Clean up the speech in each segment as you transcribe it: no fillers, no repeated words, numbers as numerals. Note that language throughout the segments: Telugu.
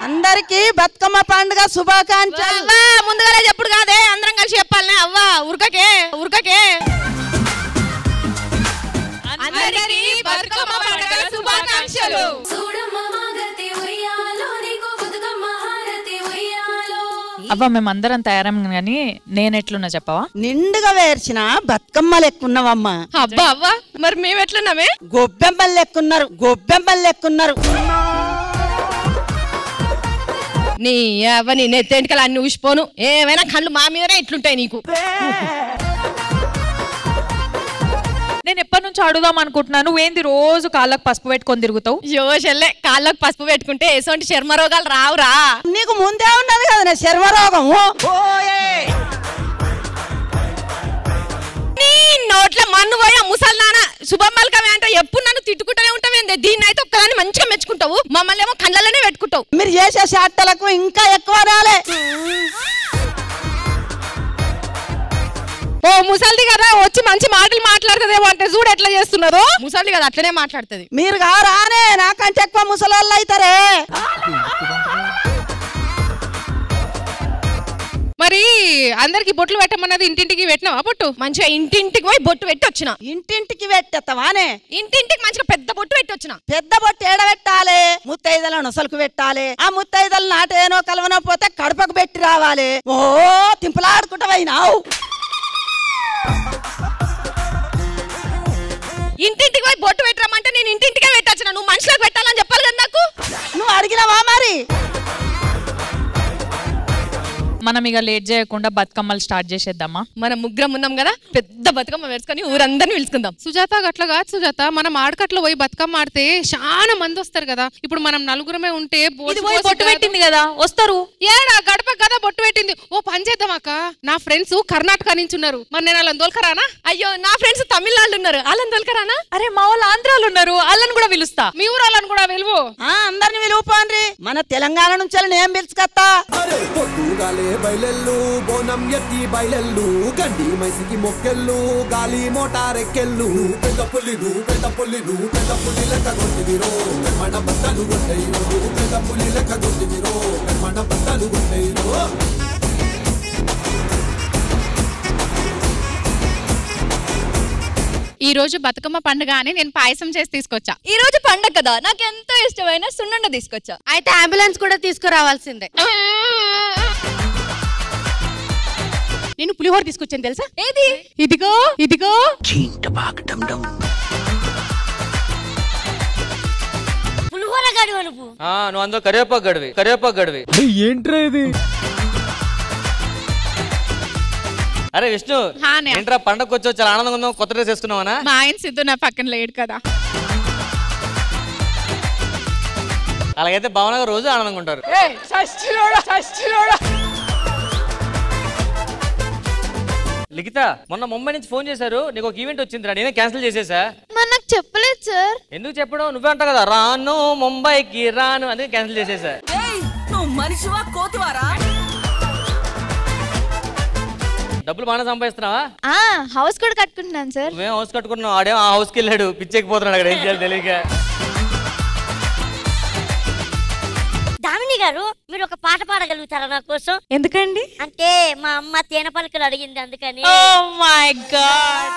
అందరికి బతుకమ్మ పండుగ శుభాకాంక్షలు. ముందుగానే చెప్పుడు కాదే, అందరం కలిసి చెప్పాలనే. అవ్వ ఉరకకే ఉరకకే. అందరికి బతుకమ్మ పండుగ శుభాకాంక్షలు. అవ్వ మేమందరం తయారం గానీ నేనెట్లున్నా చెప్పవా? నిండుగా వేర్చిన బతుకమ్మలు ఎక్కున్నావమ్మా. అబ్బా అవ్వ మరి మేమెట్లున్నామే? గొబ్బెమ్మలు ఎక్కున్నారు, గొబ్బెమ్మలు ఎక్కున్నారు. నీ అవ్వ నీ నెత్తెంటికలు అన్ని ఊసిపోను. ఏమైనా కళ్ళు మా మీదనే ఇట్లుంటాయి నీకు. నేను ఎప్పటి నుంచి అడుగుదాం అనుకుంటున్నాను, నువ్వేంది రోజు కాళ్ళకు పసుపు పెట్టుకొని తిరుగుతావు? యోషల్లే కాళ్ళకు పసుపు పెట్టుకుంటే ఎటువంటి చర్మ రోగాలు రావురా. నీకు ముందే ఉన్నది కదా చర్మరోగం. నీ నోట్ల మన్ను పోయి ముసలి నాన్న శుభమ్మలకవే అంటే ఎప్పుడు నన్ను తిట్టుకుంటూనే ఉంటావేంది? దీన్ని అయితే ఒక్కదాన్ని మంచిగా మెచ్చుకుంటావు, మమ్మల్ని ఏమో కళ్ళలోనే పెట్టుకుంటావు. మీరు చేసే షాట్లకు ఇంకా ఎక్కువ రాలే. ఓ ముసలిది కదా వచ్చి మంచి మాటలు మాట్లాడుతుందేమో అంటే చూడు ఎట్లా చేస్తున్నదో. ముసలిది కదా అట్లనే మాట్లాడుతుంది. మీరు రానే నాకంటే ఎక్కువ ముసలోళ్ళు అవుతారే. మరి అందరికి బొట్లు పెట్టమన్నది ఇంటింటికి పెట్టినావా? బొట్టు మంచిగా ఇంటింటికి పోయి బొట్టు పెట్టి వచ్చిన. ఇంటింటికి పెట్టేస్తావానే? ఇంటింటికి మంచిగా పెద్ద బొట్టు పెట్టి వచ్చిన. పెద్ద బొట్టు ఏడ పెట్టాలి? ముత్తైదలను నొసలుకు పెట్టాలి. ఆ ముత్తైదలు నాటేనో కలవనో పోతే కడపకు పెట్టి రావాలి. ఓ తింపులాడుకుంటా పోయినావు. ఇంటింటికి పోయి బొట్టు పెట్టరామంటే నేను ఇంటింటికే పెట్టొచ్చిన. నువ్వు మనుషులకు పెట్టాలని చెప్పాలి కదా నాకు. నువ్వు అడిగినావా మరి? మనం ఇక లేట్ చేయకుండా బతుకమ్మలు స్టార్ట్ చేసేద్దామా? మనం ముగ్గురం ఉన్నాం కదా, పెద్ద బతుకమ్మ వేసుకొని ఊరందరిని పిలుచుకుందాం. సుజాత అట్లా కాదు సుజాత, మనం ఆడకట్లో పోయి బతుకమ్మ ఆడితే చాలా మంది వస్తారు కదా. ఇప్పుడు మనం నలుగురమే ఉంటే బొట్టు పెట్టింది కదా వస్తారు. ఏడా గడప కదా బొట్టు పెట్టింది. ఓ పని చేద్దాం అక్క, నా ఫ్రెండ్స్ కర్ణాటక నుంచి ఉన్నారు, మరి నేను వాళ్ళని దొలకరానా? అయ్యో నా ఫ్రెండ్స్ తమిళనాడు ఉన్నారు, వాళ్ళని దొలకరానా? అరే మా వాళ్ళు ఆంధ్రాలు ఉన్నారు, వాళ్ళని కూడా పిలుస్తా. మీ ఊరు వాళ్ళని కూడా పిలువు. అందరిని పిలువుపోండి. మన తెలంగాణ నుంచి నేను పిలుచుకొస్తా. బయలెల్లు బోనం ఎత్తి బయలెల్లు గండి మైసికి మొక్కెళ్ళు గాలి మోటారెక్కెళ్ళు పెద్ద పులిలు పెద్ద పులిలు పెద్ద పులి లెక్క కొట్టివిరో మన బద్దలు కొట్టేయో పెద్ద పులి లెక్క కొట్టివిరో మన బద్దలు కొట్టేయో. ఈ రోజు బతుకమ్మ పండుగ అని నేను పాయసం చేసి తీసుకొచ్చా. ఈ రోజు పండుగ కదా, నాకు ఎంతో ఇష్టమైన సున్నుండ తీసుకొచ్చా. అయితే అంబులెన్స్ కూడా తీసుకురావాల్సిందే. నేను పులిహోర తీసుకొచ్చాను తెలుసా? ఏది? ఇదిగో ఇదిగో. పులిహోర గడివ నువ్వు. నువ్వు అందులో కరివేపాకు గడివి కరివేపాకు గడివి. ఏంట్రా ఇది? అరే విష్ణు ఏంట్రా పండగకు వచ్చావు, చాలా ఆనందంగా ఉందాం. కొత్త డ్రెస్ వేసుకున్నావా? మా ఆయన సిద్ధు నా పక్కన లేడు కదా. అలాగైతే భావన రోజు ఆనందంగా ఉంటారు. లిఖిత మొన్న ముంబై నుంచి ఫోన్ చేశారు, నీకు ఒక ఈవెంట్ వచ్చిందిరా, నేనే క్యాన్సిల్ చేసేసా. నాకు చెప్పలేదు సార్. ఎందుకు చెప్పడం, నువ్వే అంటావు కదా రాను ముంబైకి రాను, అందుకే క్యాన్సిల్ చేసేసా. మనిషివా కోతివారా? డబ్బులు బాగా సంపాదిస్తున్నావా? హౌస్ కూడా కట్టుకుంటున్నాను సార్. నువ్వేం హౌస్ కట్టుకుంటున్నావు, ఆడేమో ఆ హౌస్కి వెళ్ళాడు పిచ్చెక్కిపోతున్నాడు అక్కడ, ఏం చేయాలి తెలియక. దామిని గారు మీరు ఒక పాట పాడగలుగుతారా నా కోసం? ఎందుకండి? అంటే మా అమ్మ తేనె పలుకులు అడిగింది అందుకని. Oh my God.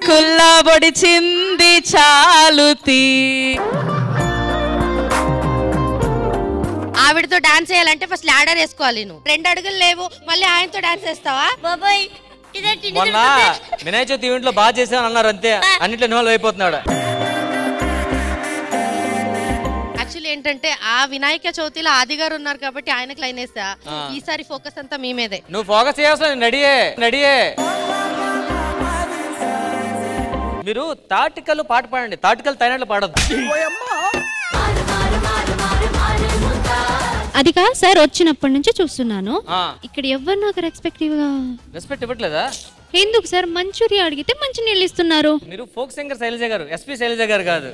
కుల్లబొడిచింది చాలుతి. ఆవిడతో డాన్స్ చేయాలంటే ఫస్ట్ లాడర్ వేసుకోవాలి. నువ్వు 2 అడుగులు లేవు, మళ్ళీ ఆయనతో డాన్స్ చేస్తావా? బాబాయ్ మొన్న వినాయక చవితి ఈవెంట్ లో బాగా చేసాను అన్నారు, అంతే అన్నిట్లో ఇన్వాల్వ్ అయిపోతున్నాడు. యాక్చువల్లీ ఏంటంటే ఆ వినాయక చవితిలో ఆది గారు ఉన్నారు కాబట్టి ఆయనకు లైన్ వేస్తా. ఈసారి ఫోకస్ అంతా మీ మీదే. నువ్వు ఫోకస్ చేయాల్సిన నడియే నడియే. మీరు తాటికల్ పాట పాడండి, తాటికల్ తైనాట్లు పాడద్దు. అది కాదు సార్, వచ్చినప్పటి నుంచి చూస్తున్నాను ఇక్కడ ఎవరు నాకు రెస్పెక్ట్ ఇవ్వట్లేదా? ఎందుకు సార్? మంచూరియా అడిగితే మంచి నీళ్ళు ఇస్తున్నారు. మీరు ఫోక్ సింగర్ శైలజ గారు, ఎస్పీ శైలజ గారు కాదు.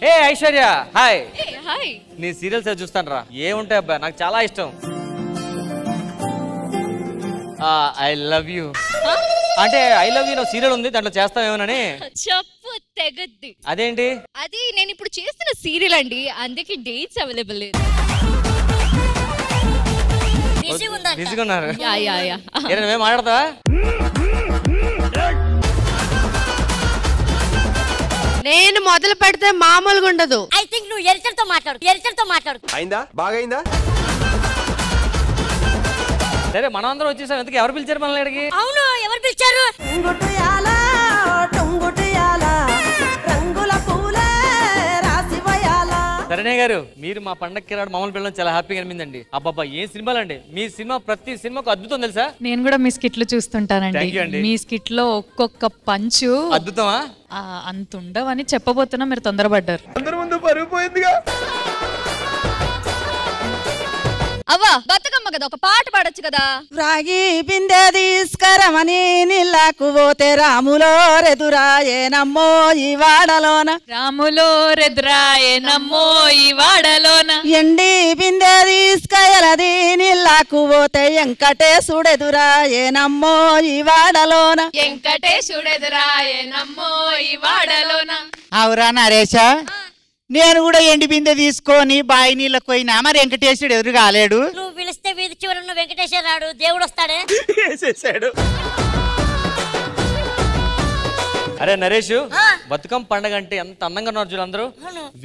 ఏ ఐశ్వర్య హాయ్. హాయ్. నీ సీరియల్స్ చూస్తాను రా, ఏముంటాయి అబ్బా, నాకు చాలా ఇష్టం. ఐ లవ్ యూ అంటే ఐ లవ్ యూ సీరియల్ ఉంది, దాంట్లో చేస్తావేమోనని. చెప్పు తెగద్ది. అదేంటి? అది నేను ఇప్పుడు చేస్తున్న సీరియల్ అండి, అందుకే డేట్స్ అవైలబుల్ లేదు. బిజీగా ఉన్నారు. నువ్వే మాట్లాడతావా? నేను మొదలు పెడితే మామూలుగా ఉండదు. ఐ థింక్ నువ్వు ఎరిచర్తో మాట్లాడు. అయిందా? బాగా అయిందా? సరే మనం అందరం వచ్చేసాం, ఎందుకు ఎవరు పిలిచారు మనల్ని అడిగి? అవును, ఎవరు పిలిచారు? సరేనే గారు, మీరు మా పండగకి రావడం మామూలు పిల్లలు చాలా హ్యాపీగా అనిపిందండి. అబ్బాబ్బా ఏం సినిమాలు అండి మీ సినిమా, ప్రతి సినిమాకు అద్భుతం తెలుసా. నేను కూడా మీ స్కిట్లు చూస్తుంటానండి. Thank you అండి. మీ స్కిట్ లో ఒక్కొక్క పంచు అద్భుతమా? అంత ఉండవని చెప్పబోతున్నా, మీరు తొందరపడ్డారు. అందరి ముందు పరుగు పోయిందిగా. అవ్వా బతుకమ్మ కదా, ఒక పాట పాడొచ్చు కదా. రాగి బిందె తీసుకరమని నీళ్ళకు పోతే రాములో రెదురాయేనమ్మో ఈ వాడలోన. రాములో రెదురాయేనమ్మో ఈ వాడలోన. ఎండి బిందె తీసుకయలది నీళ్ళకు పోతే వెంకటేశుడెదురాయేనమ్మో ఈ వాడలోన. వెంకటేశుడెదురాయేనమ్మో ఈ వాడలోన. అవురా నరేషా, నేను కూడా ఎండి బిందె తీసుకొని బాయి నీళ్ళకు పోయినా, మరి వెంకటేశ్వరుడు ఎదురు కాలేడు. నువ్వు పిలిస్తే వీధి చివరన్న వెంకటేశ్వర రాడు, దేవుడు వస్తాడే. అరే నరేష్, బతుకమ్మ పండగ అంటే ఎంత అందంగా ఉన్నారు చూడు అందరూ.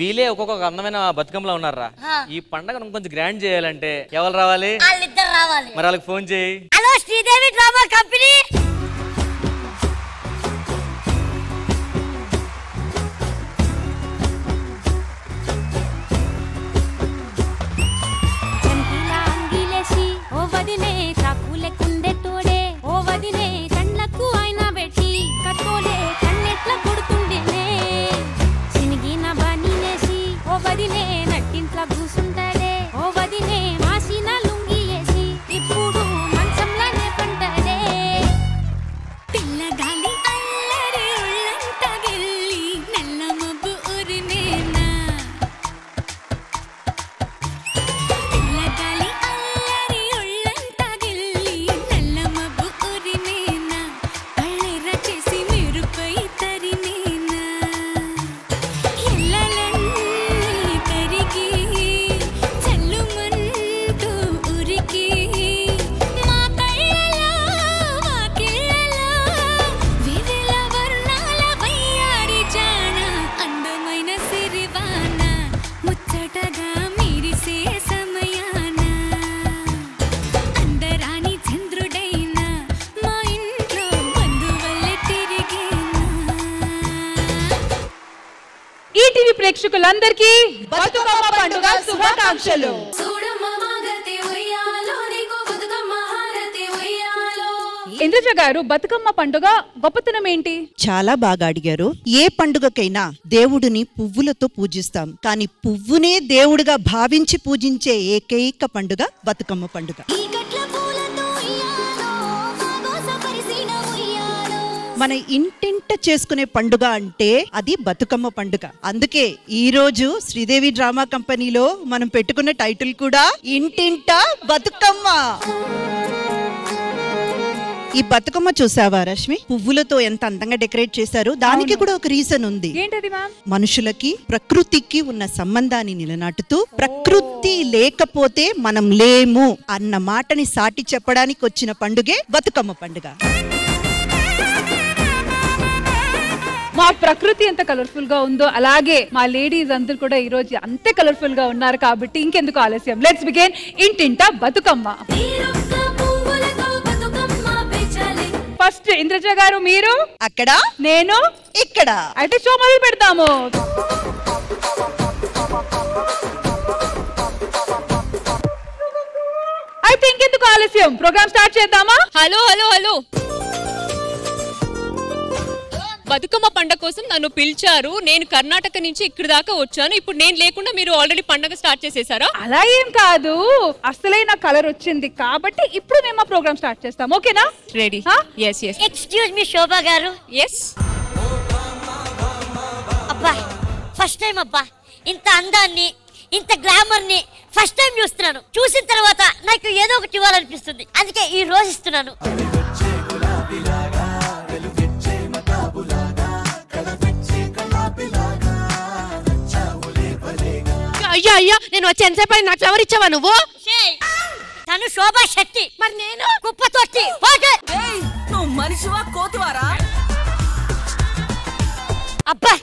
వీలే ఒక్కొక్క అందమైన బతుకమ్మలో ఉన్నారా. ఈ పండగ కొంచెం గ్రాండ్ చేయాలంటే ఎవరు రావాలి? వాళ్ళిద్దరు రావాలి. మరి వాళ్ళకి ఫోన్ చేయి. Hello Sridevi drama company. ప్రేక్షకులందరికీ బతుకమ్మ పండుగ శుభాకాంక్షలు. ఇంద్రజ గారు, బతుకమ్మ పండుగ గొప్పతనం ఏంటి? చాలా బాగా అడిగారు. ఏ పండుగకైనా దేవుడిని పువ్వులతో పూజిస్తాం, కానీ పువ్వునే దేవుడిగా భావించి పూజించే ఏకైక పండుగ బతుకమ్మ పండుగ. మన ఇంటింట చేసుకునే పండుగ అంటే అది బతుకమ్మ పండుగ. అందుకే ఈ రోజు శ్రీదేవి డ్రామా కంపెనీలో మనం పెట్టుకున్న టైటిల్ కూడా ఇంటింట బతుకమ్మ. ఈ బతుకమ్మ చూసావా రష్మి, పువ్వులతో ఎంత అందంగా డెకరేట్ చేశారు. దానికి కూడా ఒక రీజన్ ఉంది. మనుషులకి ప్రకృతికి ఉన్న సంబంధాన్ని నిలనాటుతూ, ప్రకృతి లేకపోతే మనం లేము అన్న మాటని సాటి చెప్పడానికి వచ్చిన పండుగే బతుకమ్మ పండుగ. మా ప్రకృతి ఎంత కలర్ఫుల్ గా ఉందో అలాగే మా లేడీస్ అందరూ కూడా ఈ రోజు అంతే కలర్ఫుల్ గా ఉన్నారు. కాబట్టి ఇంకెందుకు ఆలస్యం, లెట్స్ బిగిన్ ఇంటింట బతుకమ్మ. ఫస్ట్ ఇంద్రజ గారు మీరు అక్కడ, నేను ఇక్కడ. అయితే షో మొదలు పెడతాము. అయితే ఇంకెందుకు ఆలస్యం, ప్రోగ్రామ్ స్టార్ట్ చేద్దామా? హలో హలో హలో, బతుకమ్మ పండగ కోసం నన్ను పిలిచారు. నేను కర్ణాటక నుంచి ఇక్కడ దాకా వచ్చాను. ఇప్పుడు నేను లేకుండా మీరు ఆల్రెడీ పండగ స్టార్ట్ చేసేసారా? అలా ఏం కాదు, అసలైన కలర్ వచ్చింది కాబట్టి ఇప్పుడు మేము ఆ ప్రోగ్రామ్ స్టార్ట్ చేస్తాం. ఓకేనా? Ready? yes yes. Excuse me Shobha garu. yes. అబ్బా ఫస్ట్ టైం అబ్బా, ఇంత అందాన్ని ఇంత గ్లామర్ ని ఫస్ట్ టైం చూస్తున్నాను. చూసిన తర్వాత నాకు ఏదో ఒకటి ఇవ్వాలనిపిస్తుంది. అందుకే ఈ రోజు ఇస్తున్నాను. అయ్యా అయ్యా నేను వచ్చి ఎంతసేపు అయింది, నాకు ఫ్లవర్ ఇచ్చావా నువ్వు? తను శోభా శెట్టి, మరి నేను కుప్ప తొట్టి. నువ్వు మనిషివా కోతివారా? అబ్బా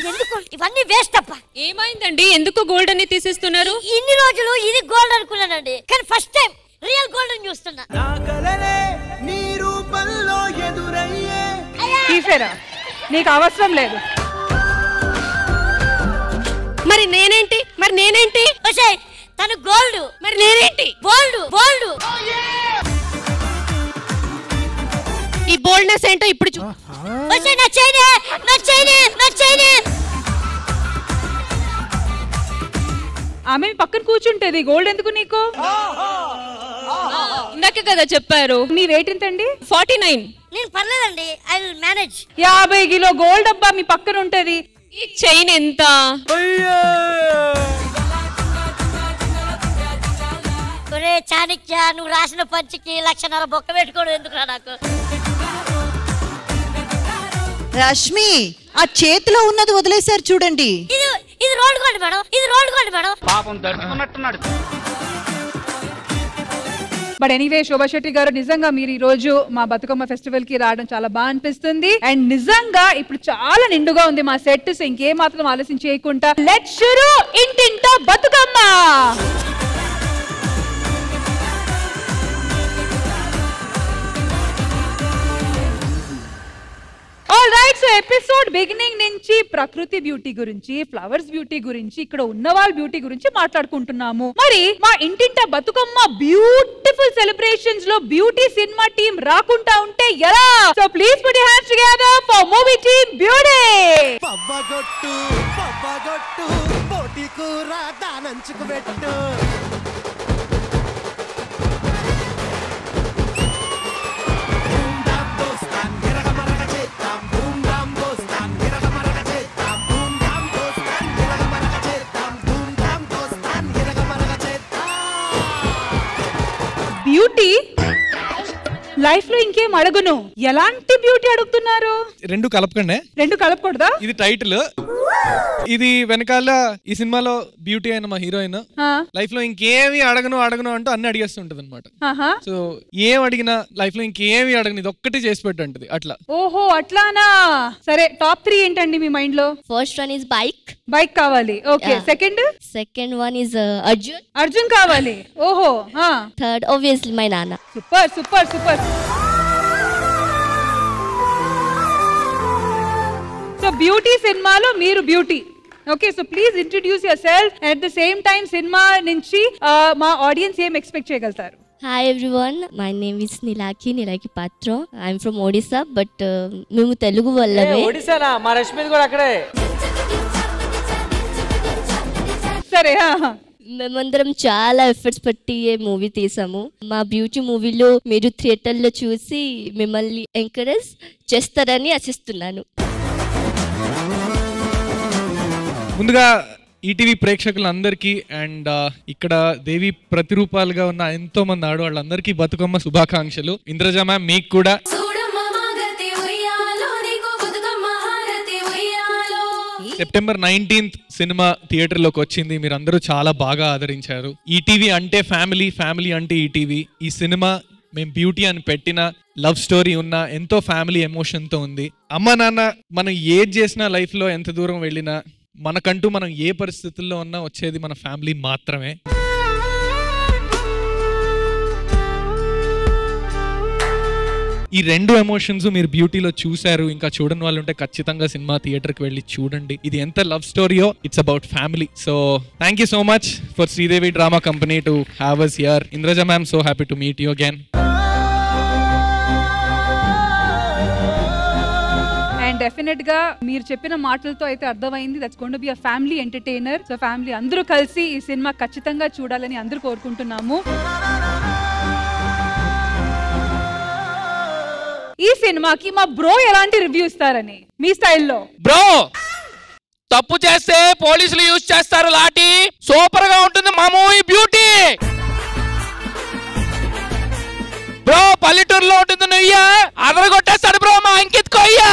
ఎందుకు ఇవన్నీ వేస్ట్ అబ్బా. ఏమైందండి, ఎందుకు గోల్డ్ అని తీసేస్తున్నారు? ఇన్ని రోజులు ఇది గోల్డ్ అనుకున్నానండి, కానీ ఫస్ట్ టైం రియల్ గోల్డ్ అని చూస్తున్నా. తీసేరా, నీకు అవసరం లేదు. మరి నేనేంటి? తను గోల్డ్, మరి నేనేంటి? బోల్డ్. ఈ బోల్డ్నెస్ ఏంటో ఇప్పుడు ఆమె పక్కన కూర్చుంటది, గోల్డ్ ఎందుకు నీకు? ఇందాకే కదా చెప్పారు. మీ వెయిట్ ఎంతండి? 49. నేను పర్లేదండి, I will manage. 50 kilo gold అబ్బా మీ పక్కన ఉంటది. ఈ చైన్ ఎంత? ఒరే చాణక్య, నువ్వు రాసిన పంచికి 1,00,000 బొక్క పెట్టుకోవడం ఎందుకురా నాకు? రష్మి, ఆ చేతిలో ఉన్నది వదిలేశారు చూడండి. ఇది రోల్డ్ గోల్డ్ మేడం, ఇది రోల్డ్ గోల్డ్ మేడం. పాపం దడుచుకున్నట్టున్నాడు. బట్ ఎనీవే శోభా శెట్టి గారు, నిజంగా మీరు ఈ రోజు మా బతుకమ్మ ఫెస్టివల్ కి రావడం చాలా బాగా అనిపిస్తుంది. అండ్ నిజంగా ఇప్పుడు చాలా నిండుగా ఉంది మా సెట్. సో ఇంకేం మాత్రం ఆలస్యం చేయకుండా లెట్స్ షురూ ఇంటింట Bathukamma. All right, so episode beginning నుంచి ప్రకృతి బ్యూటీ గురించి, ఫ్లవర్స్ బ్యూటీ గురించి, ఇక్కడ ఉన్న వాళ్ళ బ్యూటీ గురించి మాట్లాడుకుంటున్నాము. మరి మా ఇంటింట బతుకమ్మ బ్యూటిఫుల్ సెలబ్రేషన్స్ లో బ్యూటీ సినిమా టీం రాకుండా ఉంటే ఎలా? So please put your hands together for movie team beauty. పవ్వగొట్టు పోటీ కూర దానంచుకు పెట్టు. బ్యూటీ లైఫ్ లో ఇంకేం అడగను. ఎలాంటి బ్యూటీ అడుగుతున్నారు? రెండు కలపకండి. రెండు కలపకూడదా? ఇది టైటిల్, ఇది వెనకాల ఈ సినిమాలో బ్యూటీ అయిన మా హీరోయిన్ లైఫ్ లో ఇంకేమి అడగను అంటూ అన్ని అడిగేస్తుంటది అనమాట. సో ఏం అడిగినా లైఫ్ లో ఇంకేమి అడగను, ఇది ఒక్కటి చేసి పెట్టంటది అట్లా. ఓహో అట్లానా. సరే, టాప్ 3 ఏంటండి మీ మైండ్ లో? ఫస్ట్ వన్ ఇస్ బైక్ కావాలి. Okay. Second one is Arjun కావాలి. ఓహో. థర్డ్ ఆబ్వియస్లీ మై నాన్న. సూపర్. సో బ్యూటీ సినిమాలో మీరు beauty. Okay, so please introduce yourself. At the same time cinema నుంచి మా ఆడియన్స్ ఏం ఎక్స్పెక్ట్ చేయగలుగుతారు? Hi everyone, my name is Nilakhi Patra. I'm from Odisha, but మేము తెలుగు వాళ్ళమే. ఒడిస్సానా? మా రష్మిది కూడా అక్కడే. సరే, మేమందరం చాలా ఎఫర్ట్స్ పెట్టి మూవీ తీసాము. మా బ్యూటీ మూవీలో మీరు థియేటర్లో చూసి మిమ్మల్ని ఎంకరేజ్ చేస్తారని ఆశిస్తున్నాను. ముందుగా ఈటీవీ ప్రేక్షకులందరికీ అండ్ ఇక్కడ దేవి ప్రతిరూపాలుగా ఉన్న ఎంతో మంది ఆడవాళ్ళందరికీ బతుకమ్మ శుభాకాంక్షలు. ఇంద్రజ మ్యామ్ మీకు కూడా. సెప్టెంబర్ 19th సినిమా థియేటర్లోకి వచ్చింది. మీరు అందరూ చాలా బాగా ఆదరించారు. ఈటీవీ అంటే ఫ్యామిలీ అంటే ఈటీవీ. ఈ సినిమా మేము బ్యూటీ అని పెట్టిన లవ్ స్టోరీ ఉన్న ఎంతో ఫ్యామిలీ ఎమోషన్తో ఉంది. అమ్మ నాన్న మనం ఏది చేసినా లైఫ్లో ఎంత దూరం వెళ్ళినా మనకంటూ మనం ఏ పరిస్థితుల్లో ఉన్నా వచ్చేది మన ఫ్యామిలీ మాత్రమే. ఈ రెండు ఎమోషన్స్ మీరు బ్యూటీలో చూశారు. ఇంకా చూడని వాళ్ళు ఉంటే ఖచ్చితంగా సినిమా థియేటర్కి వెళ్ళి చూడండి. ఇది ఎంత లవ్ స్టోరీయో, it's about family. So thank you so much for Sridevi drama company to have us here. Indraja ma'am, so happy to meet you again. And definite గా మీరు చెప్పిన మాటలతో అయితే అర్థమైంది, that's going to be a family entertainer. So family అందరూ కలిసి ఈ సినిమా ఖచ్చితంగా చూడాలని అందరూ కోరుకుంటున్నాము. ఈ సినిమాకి మా బ్రో ఎలాంటి రివ్యూ ఇస్తారని మీ స్టైల్లో? బ్రో తప్పు చేస్తే పోలీసులు యూజ్ చేస్తారు లాఠీ. సూపర్ గా ఉంటుంది మా మూవీ బ్యూటీ. బ్రో పల్లెటూరులో ఉంటుంది నువ్వా, అదరగొట్టేస్తాడు బ్రో మా అంకిత్ కొయ్యా.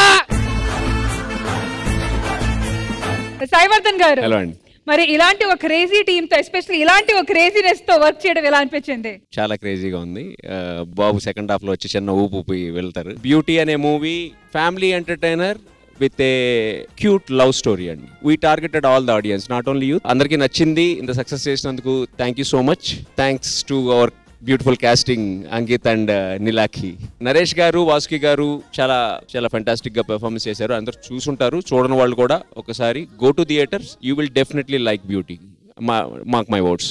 సాయివర్ధన్ గారు, మరి ఇలాంటి ఒక క్రేజీ టీమ్ తో, ఎస్పెషల్లీ ఇలాంటి ఒక క్రేజీనెస్ తో వర్క్ చేయడం ఎలా అనిపించింది? చాలా క్రేజీగా ఉంది. బాబు సెకండ్ హాఫ్ లో వచ్చి చిన్న ఊపి వెళ్తారు. బ్యూటీ అనే movie family entertainer with a cute love story అండి. We targeted all the audience, not only youth. అందరికీ నచ్చింది. ఇంత సక్సెస్ చేసినందుకు thank you so much. Thanks to our beautiful casting Ankit and Nilakhi. Naresh garu, Vasuki గారు చాలా చాలా ఫెంటాస్టిక్ గా పెర్ఫార్మెన్స్ చేశారు. అందరూ చూసుంటారు, చూడని వాళ్ళు కూడా ఒకసారి go to theatres. You will definitely like beauty. Mark my words.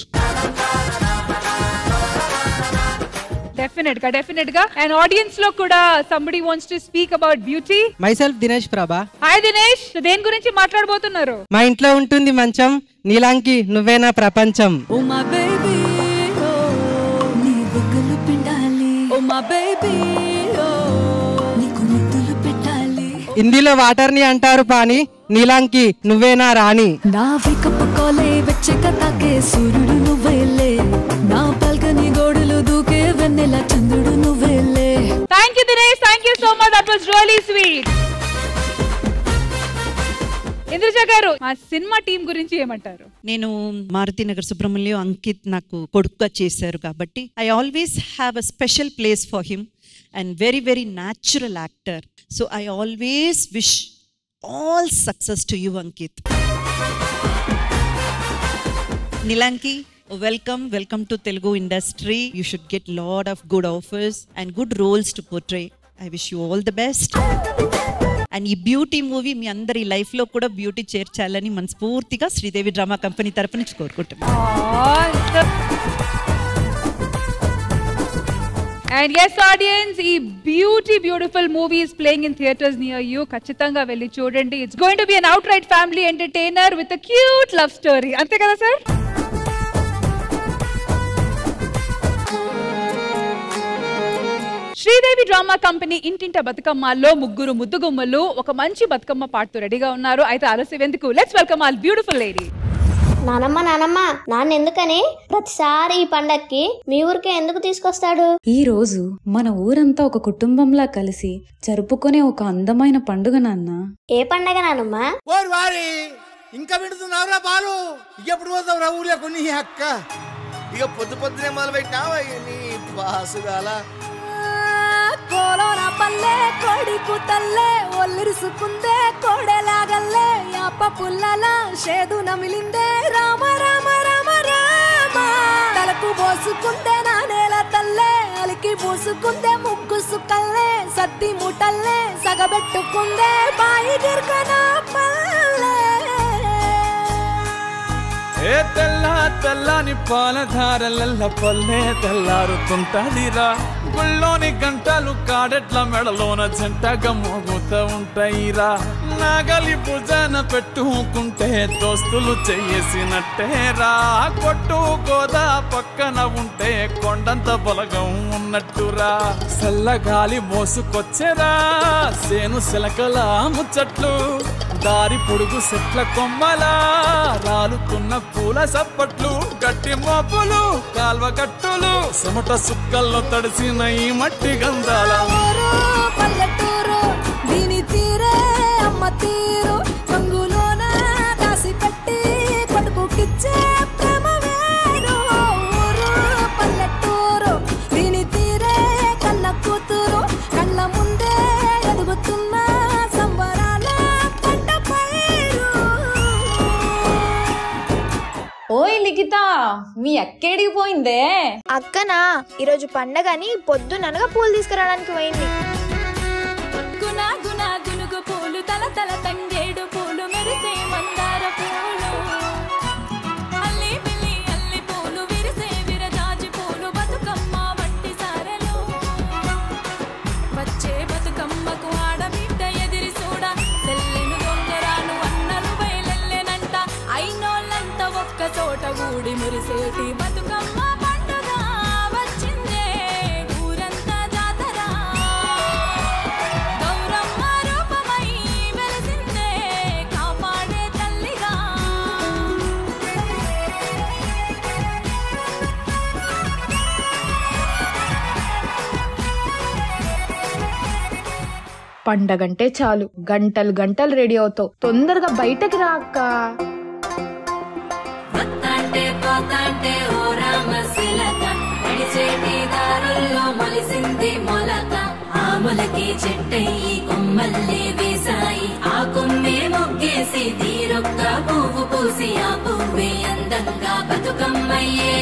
Definite గా. అండ్ ఆడియన్స్ లో కూడా somebody wants to speak about beauty. myself Dinesh ప్రభా. హాయ్ దినేష్, దేని గురించి మాట్లాడబోతున్నారు? మా ఇంట్లో ఉంటుంది మంచం, నీలాంకి నువ్వే నా ప్రపంచం. ఓ మై బేబీ ఓ నీ బుగ్గలు పిండాలి. ఓ మై బేబీ ఓ నీకు ముద్దులు పెట్టాలి. హిందీలో వాటర్ ని అంటారు పాని, నీలాంకి నువ్వే నా రాణి. నా వేకప్ కోలే వెచ్చక తాకే సూర్యుడు నువ్వేలే, నా పల్కని గోడలు దూకే వెన్నెల చంద్రుడు నువ్వేలే. Thank you Dinesh, thank you so much. That was really sweet. Indraja గారు, మా సినిమా టీం గురించి ఏమంటారు? నేను మారుతినగర్ సుబ్రహ్మణ్యం అంకిత్ నాకు కొడుకుగా చేశారు కాబట్టి I always have a special place for him and very very natural actor. So I always wish all success to you Ankit. Nilakhi, welcome to Telugu industry. You should get lot of good offers and good roles to portray. I wish you all the best. And ఈ బ్యూటీ మూవీ మీ అందరి లైఫ్ లో కూడా బ్యూటీ చేర్చాలని మనస్ఫూర్తిగా శ్రీదేవి డ్రామా కంపెనీ తరపు నుంచి కోరుకుంటున్నాను. And yes audience, ఈ beautiful movie is playing in theaters near you. ఖచ్చితంగా వెళ్ళి చూడండి. It's going to be an outright family entertainer with a cute love story. అంతే కదా సార్? శ్రీదేవి డ్రామా కంపెనీ ఇంటింట బతుకమ్మలో ముగ్గురు ముద్దుగుమ్మలు ఒక మంచి బతుకమ్మ పాడుతూ రెడీగా ఉన్నారు. అయితే ఆలస్యం ఎందుకు, let's welcome all beautiful lady. నానమ్మ నాన్న ఎందుకని ప్రతిసారి ఈ పండక్కి మీ ఊరికే ఎందుకు తీసుకొస్తాడు? ఈ రోజు మన ఊరంతా ఒక కుటుంబంలా కలిసి జరుపుకునే ఒక అందమైన పండుగ నాన్న. ఏ పండగ నానమ్మ? ఓరి వారి ఇంకా వింటున్నావురా బాలు, ఎప్పుడు పోతావురా ఊర్లో కొన్ని అక్క? ఇక పొద్దునే మొదలు పెట్టినావా నీ బాసుగాల? కోలోన పల్లె కోడి కూతల్లే ఒల్లిరుసుకుందే కోడెలాగల్లే యాప పుల్లల షేదు నమిలిందే రామ రామ రామ రామ తలకు పోసుకుందే నా నేల తల్లే అలికి పూసుకుందే ముగ్గు సుక్కల్లే సద్ది ముటల్లే సగబెట్టుకుందే బాయి దిర్కనా పల్లె. ఏ తెల్లని పాలధారలల్ల పల్లె తెల్లారుతుంటదిరా, గుళ్ళోని గంటలు కాడెట్ల మెడలోన జంటగా మోగుతూ ఉంటాయిరా. నాగలి భుజాన పెట్టుకుంటే దోస్తులు చేసినట్టేరా, కొట్టు గోదా పక్కన ఉంటే కొండంత బలగం ఉన్నట్టురా. చల్లగాలి మోసుకొచ్చెరా సేను సిలకల ముచ్చట్లు, దారి పొడుగు చెట్ల కొమ్మలా రాలుతున్న పూల సప్పట్లు, గట్టి మోపులు కాల్వ కట్టులు చెమట సుక్కల్లో తడిసిన ఈ మట్టి గంధాల పల్లెటూరు దీని తీరే అమ్మ తీరు రంగులోన దాసి పెట్టి కొడుకుకిచ్చే ప్రేమ వేరు. ఊరు పల్లెటూరు దీని తీరే కన్న కూతురు కళ్ళ ముందే ఎదుగుతున్న సంబరాల పంట పైరు. ఓయ్ లిఖిత, మీ అక్కేడికి పోయిందే? అక్కనా ఈరోజు పండగని పొద్దుననగా పూలు తీసుకురావడానికి పోయింది. గునా గునా గునుగు పూలు తల తల తంగేడు పూలు మెరిసే మందార పూలు అల్లి పిల్లి అల్లి పూలు విరిసే విరజాజి పూలు బతుకమ్మ వంటి సారెలు వచ్చే బతుకమ్మకు ఆడబిడ్డ ఎదిరి చూడ తెల్లెను దొంగరాను అన్నలు బయలెల్లెనంట అయినోళ్ళంత ఒక్క చోట గూడి మురిసేటి బతుకమ్మ పండుగ వచ్చిందే ఊరంతా జాతర గౌరమ్మ రూపమై వెలిసిందే పండగంటే చాలు గంటలు గంటలు రెడీ అవుతావు. తొందరగా బయటకి రా అక్క. ఆములకి చెట్టయి కొమ్మల్లే వేసాయి ఆ కొమ్మే మొగ్గేసి తీరొక్క పువ్వు పూసి ఆ పువ్వే అందంగా బతుకమ్మయ్యే.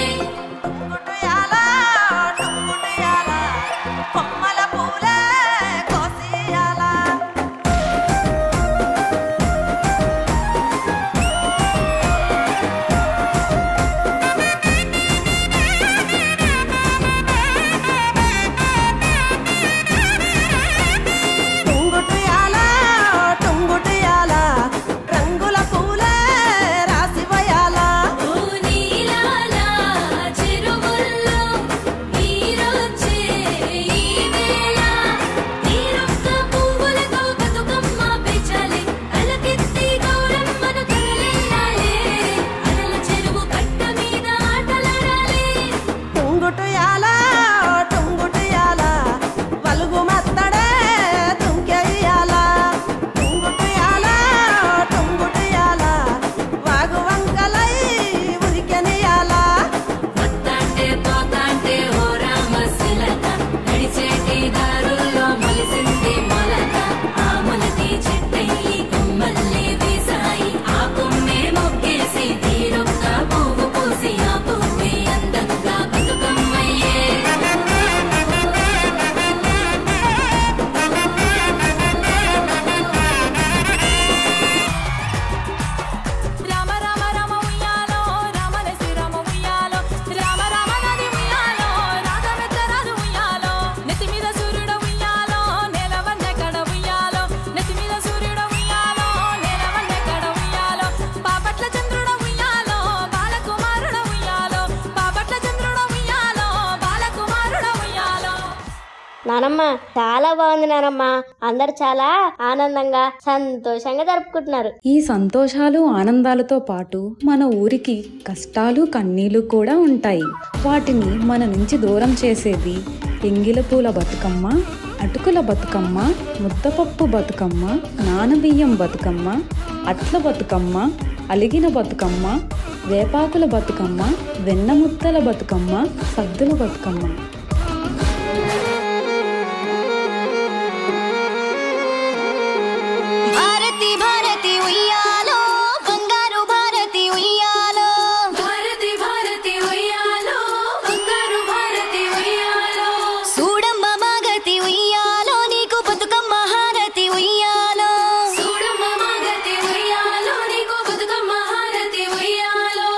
నానమ్మ చాలా బాగుంది నానమ్మ. అందరు చాలా ఆనందంగా సంతోషంగా జరుపుకుంటున్నారు. ఈ సంతోషాలు ఆనందాలతో పాటు మన ఊరికి కష్టాలు కన్నీళ్లు కూడా ఉంటాయి. వాటిని మన నుంచి దూరం చేసేది ఎంగిల పూల బతుకమ్మ, అటుకుల బతుకమ్మ, ముద్దపప్పు బతుకమ్మ, నానబియ్యం బతుకమ్మ, అట్ల బతుకమ్మ, అలిగిన బతుకమ్మ, వేపాకుల బతుకమ్మ, వెన్నముద్దల బతుకమ్మ, సద్దుల బతుకమ్మ. భారతి భారతి ఉయ్యాలో బంగారు భారతి ఉయ్యాలో, భారతి భారతి ఉయ్యాలో బంగారు భారతి ఉయ్యాలో, సూడమ్మ మాగతి ఉయ్యాలో నీకు బతుకమ్మ హారతి ఉయ్యాలో, సూడమ్మ మాగతి ఉయ్యాలో నీకు బతుకమ్మ హారతి ఉయ్యాలో,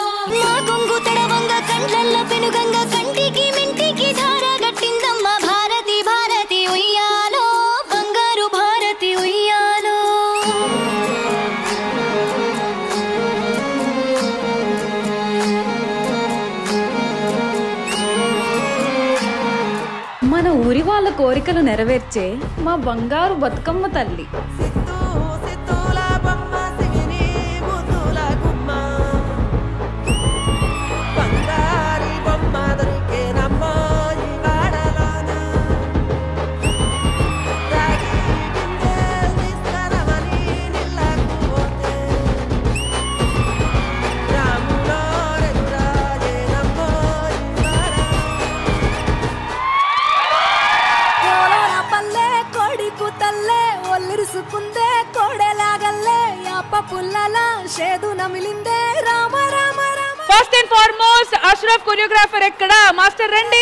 మా కొంగు తడవంగ కండ్లల్ల పెనుగంగ కంటికి మెంటికి ధార గట్టిందమ్మ భారతి భారతి ఉయ్యాలో బంగారు భారతి ఉయ్యాలో. మన ఊరి వాళ్ళ కోరికలు నెరవేర్చే మా బంగారు బతుకమ్మ తల్లి. First and foremost Ashraf choreographer ఎక్కడ? మాస్టర్ రండి.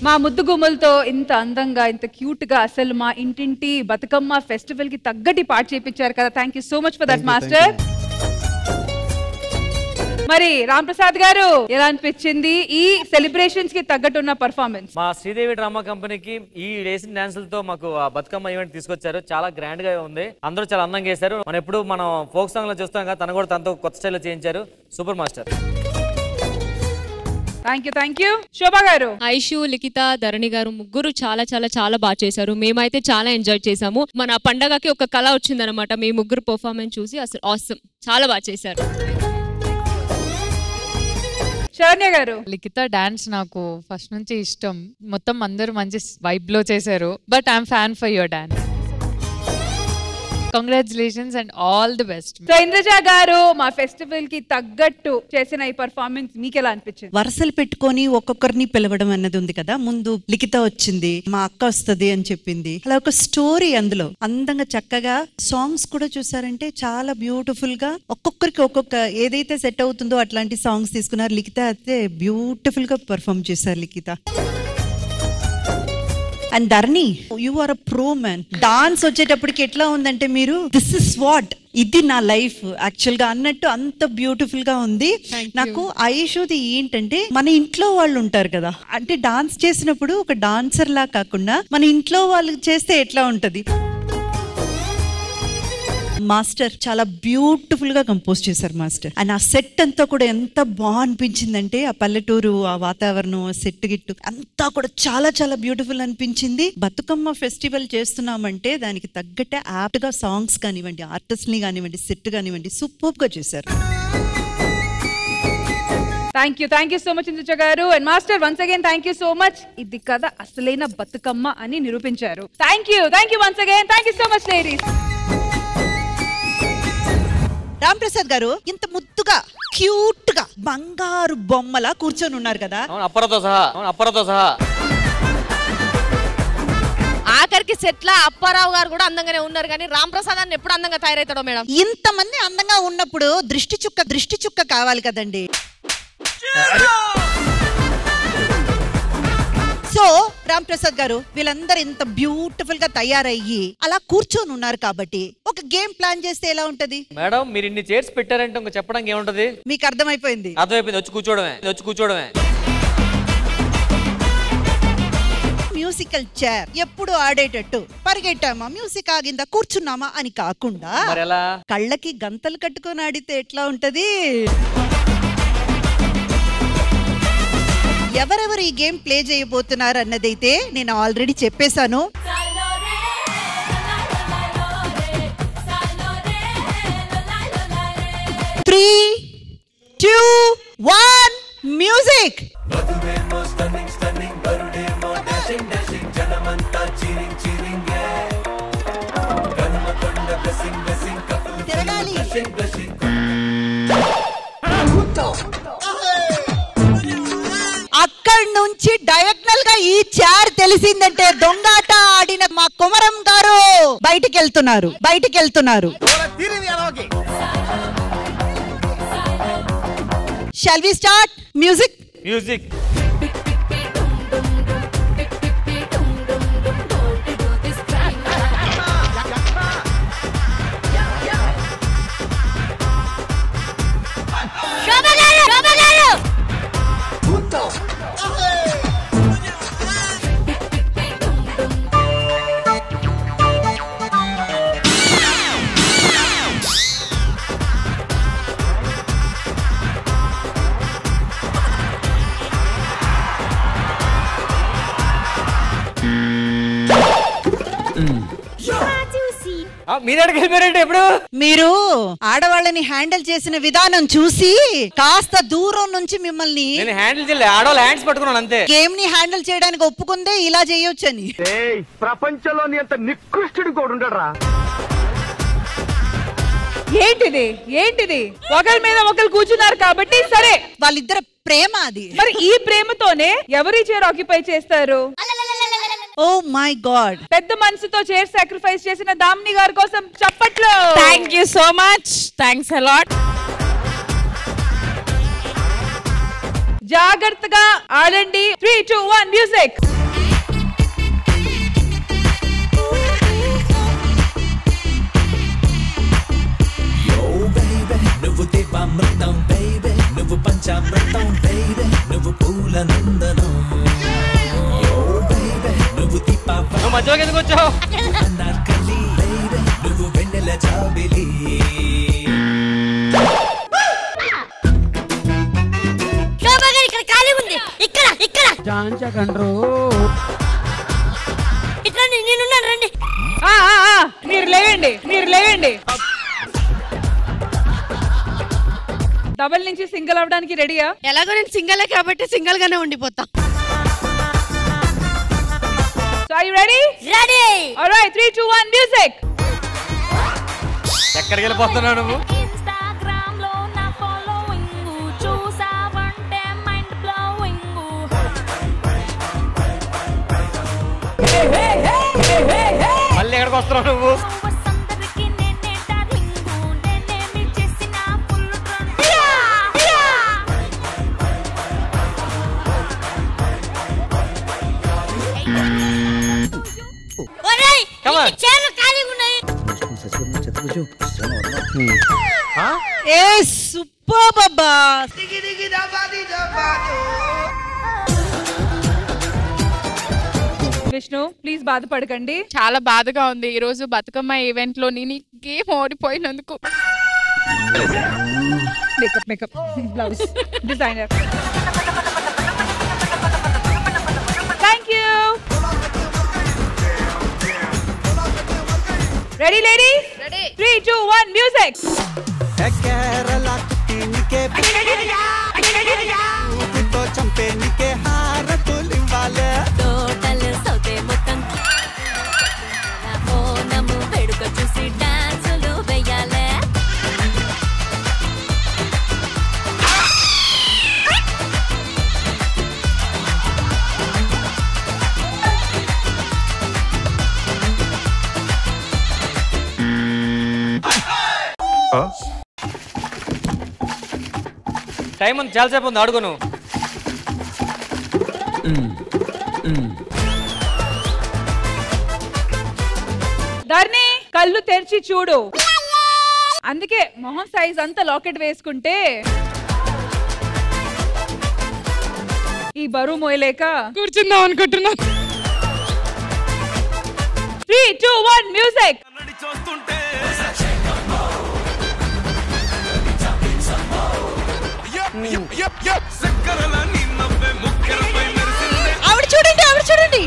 మా ముద్దు గుమ్మలతో ఇంత అందంగా ఇంత క్యూట్ గా అసలు మా ఇంటింటి బతుకమ్మ ఫెస్టివల్ కి తగ్గటి పాట చేయించారు కదా. Thank you so much for that master. మరి రామ్ ప్రసాద్ గారు ఎలా అనిపించింది ఈ సెలబ్రేషన్స్ కి తగ్గట్టున్న పర్ఫార్మెన్స్? మా శ్రీదేవి డ్రామా కంపెనీకి ఈ రేసింగ్ డాన్సులతో మాకు ఆ బతుకమ్మ ఈవెంట్ తీసుకొచ్చారు. చాలా గ్రాండ్ గా ఉంది. అందరూ చాలా అందంగా చేశారు. మనం ఎప్పుడు మనం ఫోక్ సాంగ్ లో చూస్తాం కదా, తను కూడా తనతో కొత్త స్టైల్లో చేయించారు. Super master. Thank you. Shobha garu. Aishu, లిఖిత, ధరణి గారు ముగ్గురు చాలా చాలా చాలా బాగా చేశారు. మేమైతే చాలా ఎంజాయ్ చేసాము. మన పండగకి ఒక కళ వచ్చిందనమాట మీ ముగ్గురు పర్ఫార్మెన్స్ చూసి. అసలు ఆసమ్, చాలా బాగా చేశారు. శరణ్య గారు. లిఖిత డాన్స్ నాకు ఫస్ట్ నుంచి ఇష్టం. మొత్తం అందరూ మంచి వైబ్ లో చేశారు. But I'm fan for your dance. Congratulations and all the best. So Indraja గారు, మా ఫెస్టివల్ కి తగ్గట్టు చేసిన ఈ పర్ఫార్మెన్స్ మీకు ఎలా అనిపించింది? వరుసలు పెట్టుకొని ఒక్కొక్కరిని పిలవడం అన్నది ఉంది కదా. ముందు లిఖిత వచ్చింది, మా అక్క వస్తుంది అని చెప్పింది. అలా ఒక స్టోరీ అందులో అందంగా చక్కగా సాంగ్స్ కూడా చూసారంటే చాలా బ్యూటిఫుల్ గా ఒక్కొక్కరికి ఒక్కొక్క ఏదైతే సెట్ అవుతుందో అట్లాంటి సాంగ్స్ తీసుకున్నారు. లిఖిత అయితే బ్యూటిఫుల్ గా పర్ఫార్మ్ చేశారు Likhita. And Dharni, you are a pro man. Dance వచ్చేటప్పటికి ఎట్లా ఉందంటే మీరు దిస్ ఇస్ వాట్, ఇది నా లైఫ్ యాక్చువల్ గా అన్నట్టు అంత బ్యూటిఫుల్ గా ఉంది. నాకు ఐషుది ఏంటంటే మన ఇంట్లో వాళ్ళు ఉంటారు కదా, అంటే డాన్స్ చేసినప్పుడు ఒక డాన్సర్ లా కాకుండా మన ఇంట్లో వాళ్ళు చేస్తే ఎట్లా ఉంటది. మాస్టర్ చాలా బ్యూటిఫుల్ గా కంపోజ్ చేశారు మాస్టర్. అండ్ ఆ సెట్ అంతా కూడా ఎంత బాగా అనిపించిందంటే ఆ పల్లెటూరు, ఆ వాతావరణం, ఆ సెట్ గిట్టు అంతా కూడా చాలా చాలా బ్యూటిఫుల్ అనిపించింది. బతుకమ్మ ఫెస్టివల్ చేస్తున్నామంటే దానికి తగ్గట్టే యాప్ట్ గా సాంగ్స్ కానివ్వండి, ఆర్టిస్ట్ ని కానివ్వండి, సెట్ కానివ్వండి సూపర్ గా చేశారు. Thank you so much Indraja garu. And master once again thank you so much. ఇది కదా అసలైన బతుకమ్మ అని నిరూపించారు. Thank you once again. Thank you so much ladies. Ram Prasad garu ఇంత ముద్దుగా క్యూట్ గా బంగారు బొమ్మలా కూర్చొని ఉన్నారు కదా. అప్పరతో సహా ఆఖరికి సెట్ల అప్పారావు గారు కూడా అందంగానే ఉన్నారు, కానీ రామ్ ప్రసాద్ అన్న ఎప్పుడు అందంగా తయారవుతాడో మేడం. ఇంతమంది అందంగా ఉన్నప్పుడు దృష్టి చుక్క కావాలి కదండి. సో రామ్ ప్రసాద్ గారు వీళ్ళందరూ ఇంత బ్యూటిఫుల్ గా తయారయ్యి అలా కూర్చొని ఉన్నారు కాబట్టి ఒక గేమ్ ప్లాన్ చేస్తే ఎలా ఉంటది మేడం? మీరు ఇన్ని చైర్స్ పెట్టారంటే ఇంకా చెప్పడానికి ఏముంటది? మీకు అర్థమైపోయింది? అర్థమైపోయింది. వచ్చి కూర్చోవడమే. మ్యూజికల్ చైర్ ఎప్పుడు ఆడేటట్టు పరిగెట్టామా, మ్యూజిక్ ఆగిందా, కూర్చున్నామా అని కాకుండా కళ్ళకి గంతలు కట్టుకొని ఆడితే ఎట్లా ఉంటది? ఎవరెవరు ఈ గేమ్ ప్లే చేయబోతున్నారు అన్నదైతే నేను ఆల్రెడీ చెప్పేశాను. 3, 2, 1 మ్యూజిక్. తిరగాలి. అక్కడి నుంచి డయాగ్నల్ గా ఈ చైర్ తెలిసిందంటే దొంగాట ఆడిన మా కుమరం గారు బయటికి వెళ్తున్నారు. Shall we start? Music. మీరు ఆడవాళ్ళని హ్యాండిల్ చేసిన విధానం చూసి కాస్త దూరం నుంచి మిమ్మల్ని గేమ్ ని హ్యాండిల్ చేయడానికి ఒప్పుకుందే ఇలా చేయొచ్చని. ప్రపంచంలోని అంత నికృష్టుడు కూడా ఉండరా? ఏంటిది ఒకరి మీద ఒకరు కూర్చున్నారు కాబట్టి సరే, వాళ్ళిద్దరు ప్రేమ అది. మరి ఈ ప్రేమతోనే ఎవరి చైర్ ఆక్యుపై చేస్తారు? Oh my God. పెద్ద మనసుతో చైర్ సాక్రిఫైస్ చేసిన దామిని గారి కోసం చప్పట్లు. Thank you so much. Thanks a lot. జాగ్రత్తగా ఆడండి. 3, 2, 1 మ్యూజిక్. నువ్వు దీపామృతం బేబీ, నువ్వు పంచామృతం బేబీ, నువ్వు పూల నందనం. నువ్వు మధ్యలోకి ఎందుకు వచ్చావు? నువ్వు వెన్నెల జాబిలి. ఇక్కడ ఖాళీ ఉంది. ఇక్కడ ఇట్లా నేనున్నాను, రండి. మీరు లేవండి. డబుల్ నుంచి సింగిల్ అవడానికి రెడీయా? ఎలాగో నేను సింగలే కాబట్టి సింగిల్ గానే ఉండిపోతా. So are you ready? Ready. All right, 3, 2, 1 music. ఎక్కడికి వెళ్ళిపోతున్నావు నువ్వు? ఇన్‌స్టాగ్రామ్ లో నా ఫాలోయింగ్ చూసావంటే మైండ్ బ్లోయింగ్. మళ్ళీ ఎక్కడికి వస్తున్నావు నువ్వు? అందరికి నేనే డార్లింగ్ నేనే మీ చేసిన ఫుల్ రన్. ఒరేయ్ Come on. ఈ చైర్లు ఖాళీగా ఉన్నాయి. ఏ సూపర్ బాబా. విష్ణు ప్లీజ్ బాధపడకండి. చాలా బాధగా ఉంది ఈ రోజు బతుకమ్మ ఈవెంట్ లో నేను గేమ్ ఓడిపోయినందుకు. Makeup blouse designer. Thank you. Ready ladies? Ready. 3, 2, 1 music. Kerala కుట్టినికే ఊపితో చంపేనికే హారతులివ్వాలే. టోటల్ సౌతే మొత్తం ఓనము వేడుక చూసి డాన్సులు వేయాలే. టైం ఉంది, చాలాసేపు ఉంది, అడుగు నువ్వు. ధర్ని కళ్ళు తెరిచి చూడు. అందుకే మొహం సైజ్ అంతా లాకెట్ వేసుకుంటే ఈ బరువు మోయలేక కూర్చుందాం అనుకుంటున్నా. 3, 2, 1 మ్యూజిక్. ఆవిడ చూడండి, ఆవిడ చూడండి.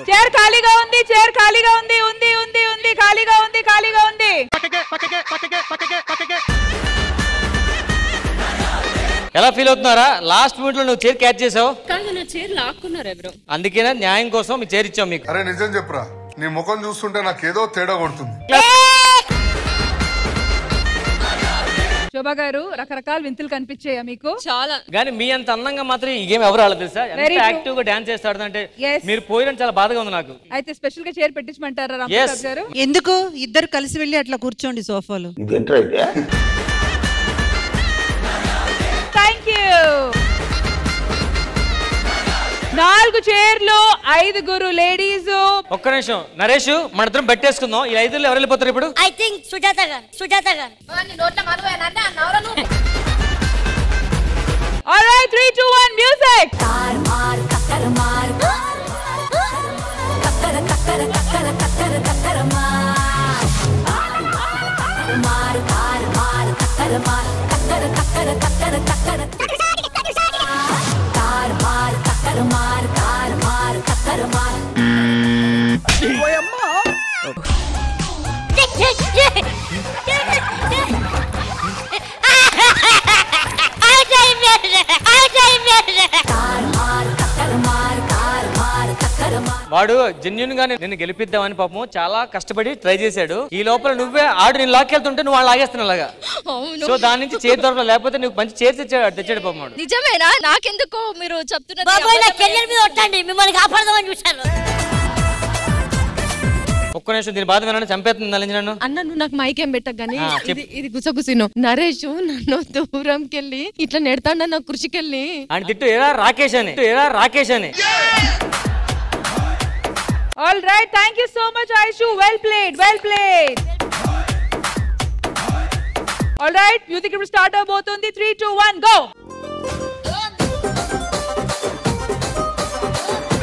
చైర్ ఖాళీగా ఉంది, చైర్ ఖాళీగా ఉంది, ఉంది ఉంది ఉంది ఖాళీగా ఉంది, ఖాళీగా ఉంది. ఎలా ఫీల్ అవుతున్నారా? లాస్ట్ మినిట్ లో నువ్వు చైర్ క్యాచ్ చేసావు. కానీ నా చైర్ లాక్కున్నారు ఎవరు. అందుకేనా న్యాయం కోసం మీ చైర్ ఇచ్చాం మీకు. అరే నిజం చెప్పురా, నీ ముఖం చూస్తుంటే నాకేదో తేడా కొడుతుంది. శోభా గారు రకరకాల వింతలు కనిపించాయా మీకు? చాలా. కానీ మీ అంత అందంగా మాత్రం ఈ గేమ్ ఎవరు ఆడలేదు తెలుసా? ఎంత Very true. యాక్టివ్ గా డాన్స్ చేస్తాడు అంటే Yes. మీరు పోయిన చాలా బాధగా ఉంది నాకు. అయితే స్పెషల్ గా చైర్ పెట్టించమంటారా Yes. రామప్రసాద్ గారు? ఎందుకు ఇద్దరు కలిసి వెళ్ళి అట్లా కూర్చోండి సోఫాలో. Thank you. 4 చైర్లు 5 లేడీస్. ఒక్క నిమిషం నరేష్, మన ఇద్దరం బెట్టేసుకుందాం. ఈ 5 ఎవరు వెళ్ళిపోతారు ఇప్పుడు? ఐ థింక్ సుజాత గారు. సుజాత గారు. All right, 3, 2, 1 music. తార్ మార్ కక్కర మార్ కక్కర కక్కర కక్కర కక్కర కక్కర మార్ మార్ తార్ మార్ కక్కర మార్ కక్కర కక్కర కక్కర కక్కర తార్ మార్ కక్కర మార్ తార్ మార్ కక్కర మార్. ఓయమ్మా. వాడు జెన్యున్ గా నేను గెలిపిద్దామని పాపం చాలా కష్టపడి ట్రై చేశాడు. ఈ లోపల నువ్వే ఆడు నేను లాక్కెళ్తుంటే నువ్వు వాళ్ళు లాగేస్తున్నాగా. సో దాని నుంచి చేతి దొరకలేదు, లేకపోతే నువ్వు మంచి చేతి తెచ్చాడు పాపం వాడు. నిజమేనా? నాకెందుకు మీరు చెప్తున్నారు? బాబాయ్ నా కెరియర్ మీద ఒట్టండి, మిమ్మల్ని కాపాడదామని చూశాను. ఒక్క నిమిషం, దీని బాధ వినని చంపేస్తుంది నన్ను. అన్న నువ్వు నాకు మైక్ ఏం పెట్టకు గానీ చెప్పు. ఇది గుసగుసిను. నరేష్ నన్ను దూరంకెళ్ళి ఇట్లా నెడతాడు నా కృషికెళ్ళి. అని తిట్టు ఏరా రాకేష్ అని, ఏరా రాకేష్ అని. All right, thank you so much Aishu. Well played, well played. All right, music will start అవబోతుంది. 3, 2, 1 go.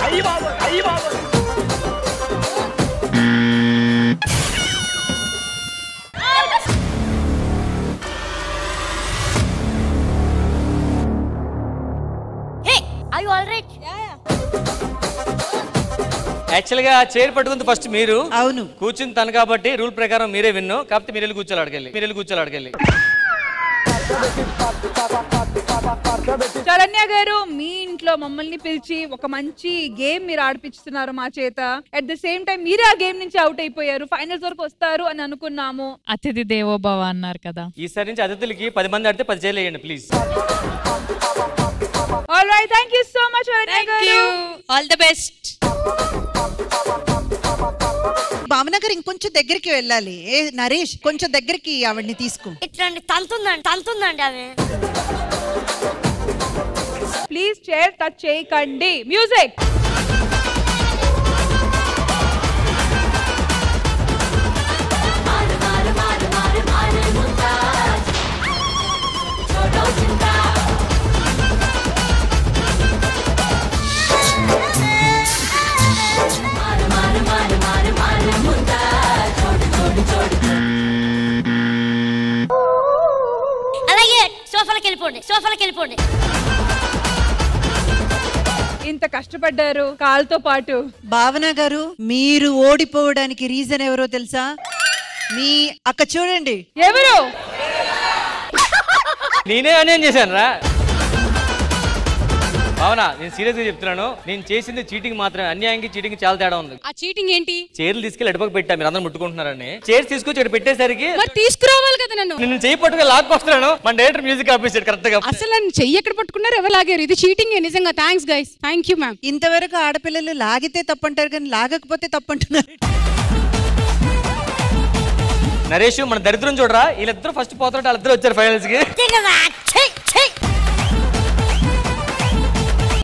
అయ్య బాబోయ్, అయ్య బాబోయ్. యాక్చువల్ గా చైర్ పట్టుకుంది ఫస్ట్ మీరు. అవును. కూర్చుని తను కాబట్టి రూల్ ప్రకారం మీరే విన్ను. కాకపోతే మీరు కూర్చోాలి అడగలి. శరణ్య గారు, మీ ఇంట్లో మమ్మల్ని పిలిచి ఒక మంచి గేమ్ మీరు ఆడిపిస్తున్నారు మా చేత. అట్ ద సేమ్ టైం మీరే ఆ గేమ్ నుంచి అవుట్ అయిపోయారు. ఫైనల్స్ వరకు వస్తారు అని అనుకున్నాము. అతిథి దేవో భవ అన్నారు కదా. ఈసారి నుంచి అతిథులకి 10 మంది ఆడితే 10 చైర్లు వేయండి please. All right, thank you so much Sharanya garu. All the best. Bhavana garu ఇంకొంచెం దగ్గరికి వెళ్ళాలి. నరేష్ కొంచెం దగ్గరికి ఆవిడ్ని తీసుకో. ఇట్లాంటి తంతుందండి ఆమె. ప్లీజ్ చైర్ టచ్ చేయకండి. మ్యూజిక్. అలాగే సోఫాలకు వెళ్ళిపోండి. ఇంత కష్టపడ్డారు కాల్తో పాటు. భావన గారు, మీరు ఓడిపోవడానికి రీజన్ ఎవరో తెలుసా? మీ అక్క చూడండి. ఎవరు? నేనే అన్యాయం చేశాను రా. అవునా, నేను సీరియస్ గా చెప్తున్నాను. నేను చేసింది చీటింగ్ మాత్రమే. అన్యాయంకి చీటింగ్ చాలా తేడా ఉంది. ఆ చీటింగ్ ఏంటి? చైర్లు తీసుకెళ్ళి ఎడపకు పెట్టా, మీరు అందరూ ముట్టుకుంటున్నారని. చైర్స్ తీసుకొచ్చి ఇక్కడ పెట్టేసరికి తీసుకురావాలి కదా నన్ను. నేను చెయ్యి పట్టుగా లాక్కొస్తున్నాను. మన డైరెక్టర్ మ్యూజిక్ ఆపేసాడు కరెక్ట్ గా. అసలు నన్ను చెయ్యి ఎక్కడ పట్టుకున్నారు, ఎవరు లాగారు? ఇది చీటింగ్. నిజంగా thanks guys. Thank you ma'am. ఇంతవరకు ఆడపిల్లలు లాగితే తప్పంటారు కానీ లాగకపోతే తప్పంటున్నారు. నరేష్, మన దరిద్రం చూడరా. వీళ్ళిద్దరు ఫస్ట్ పోతారు, వాళ్ళిద్దరు వచ్చారు ఫైనల్స్ కి.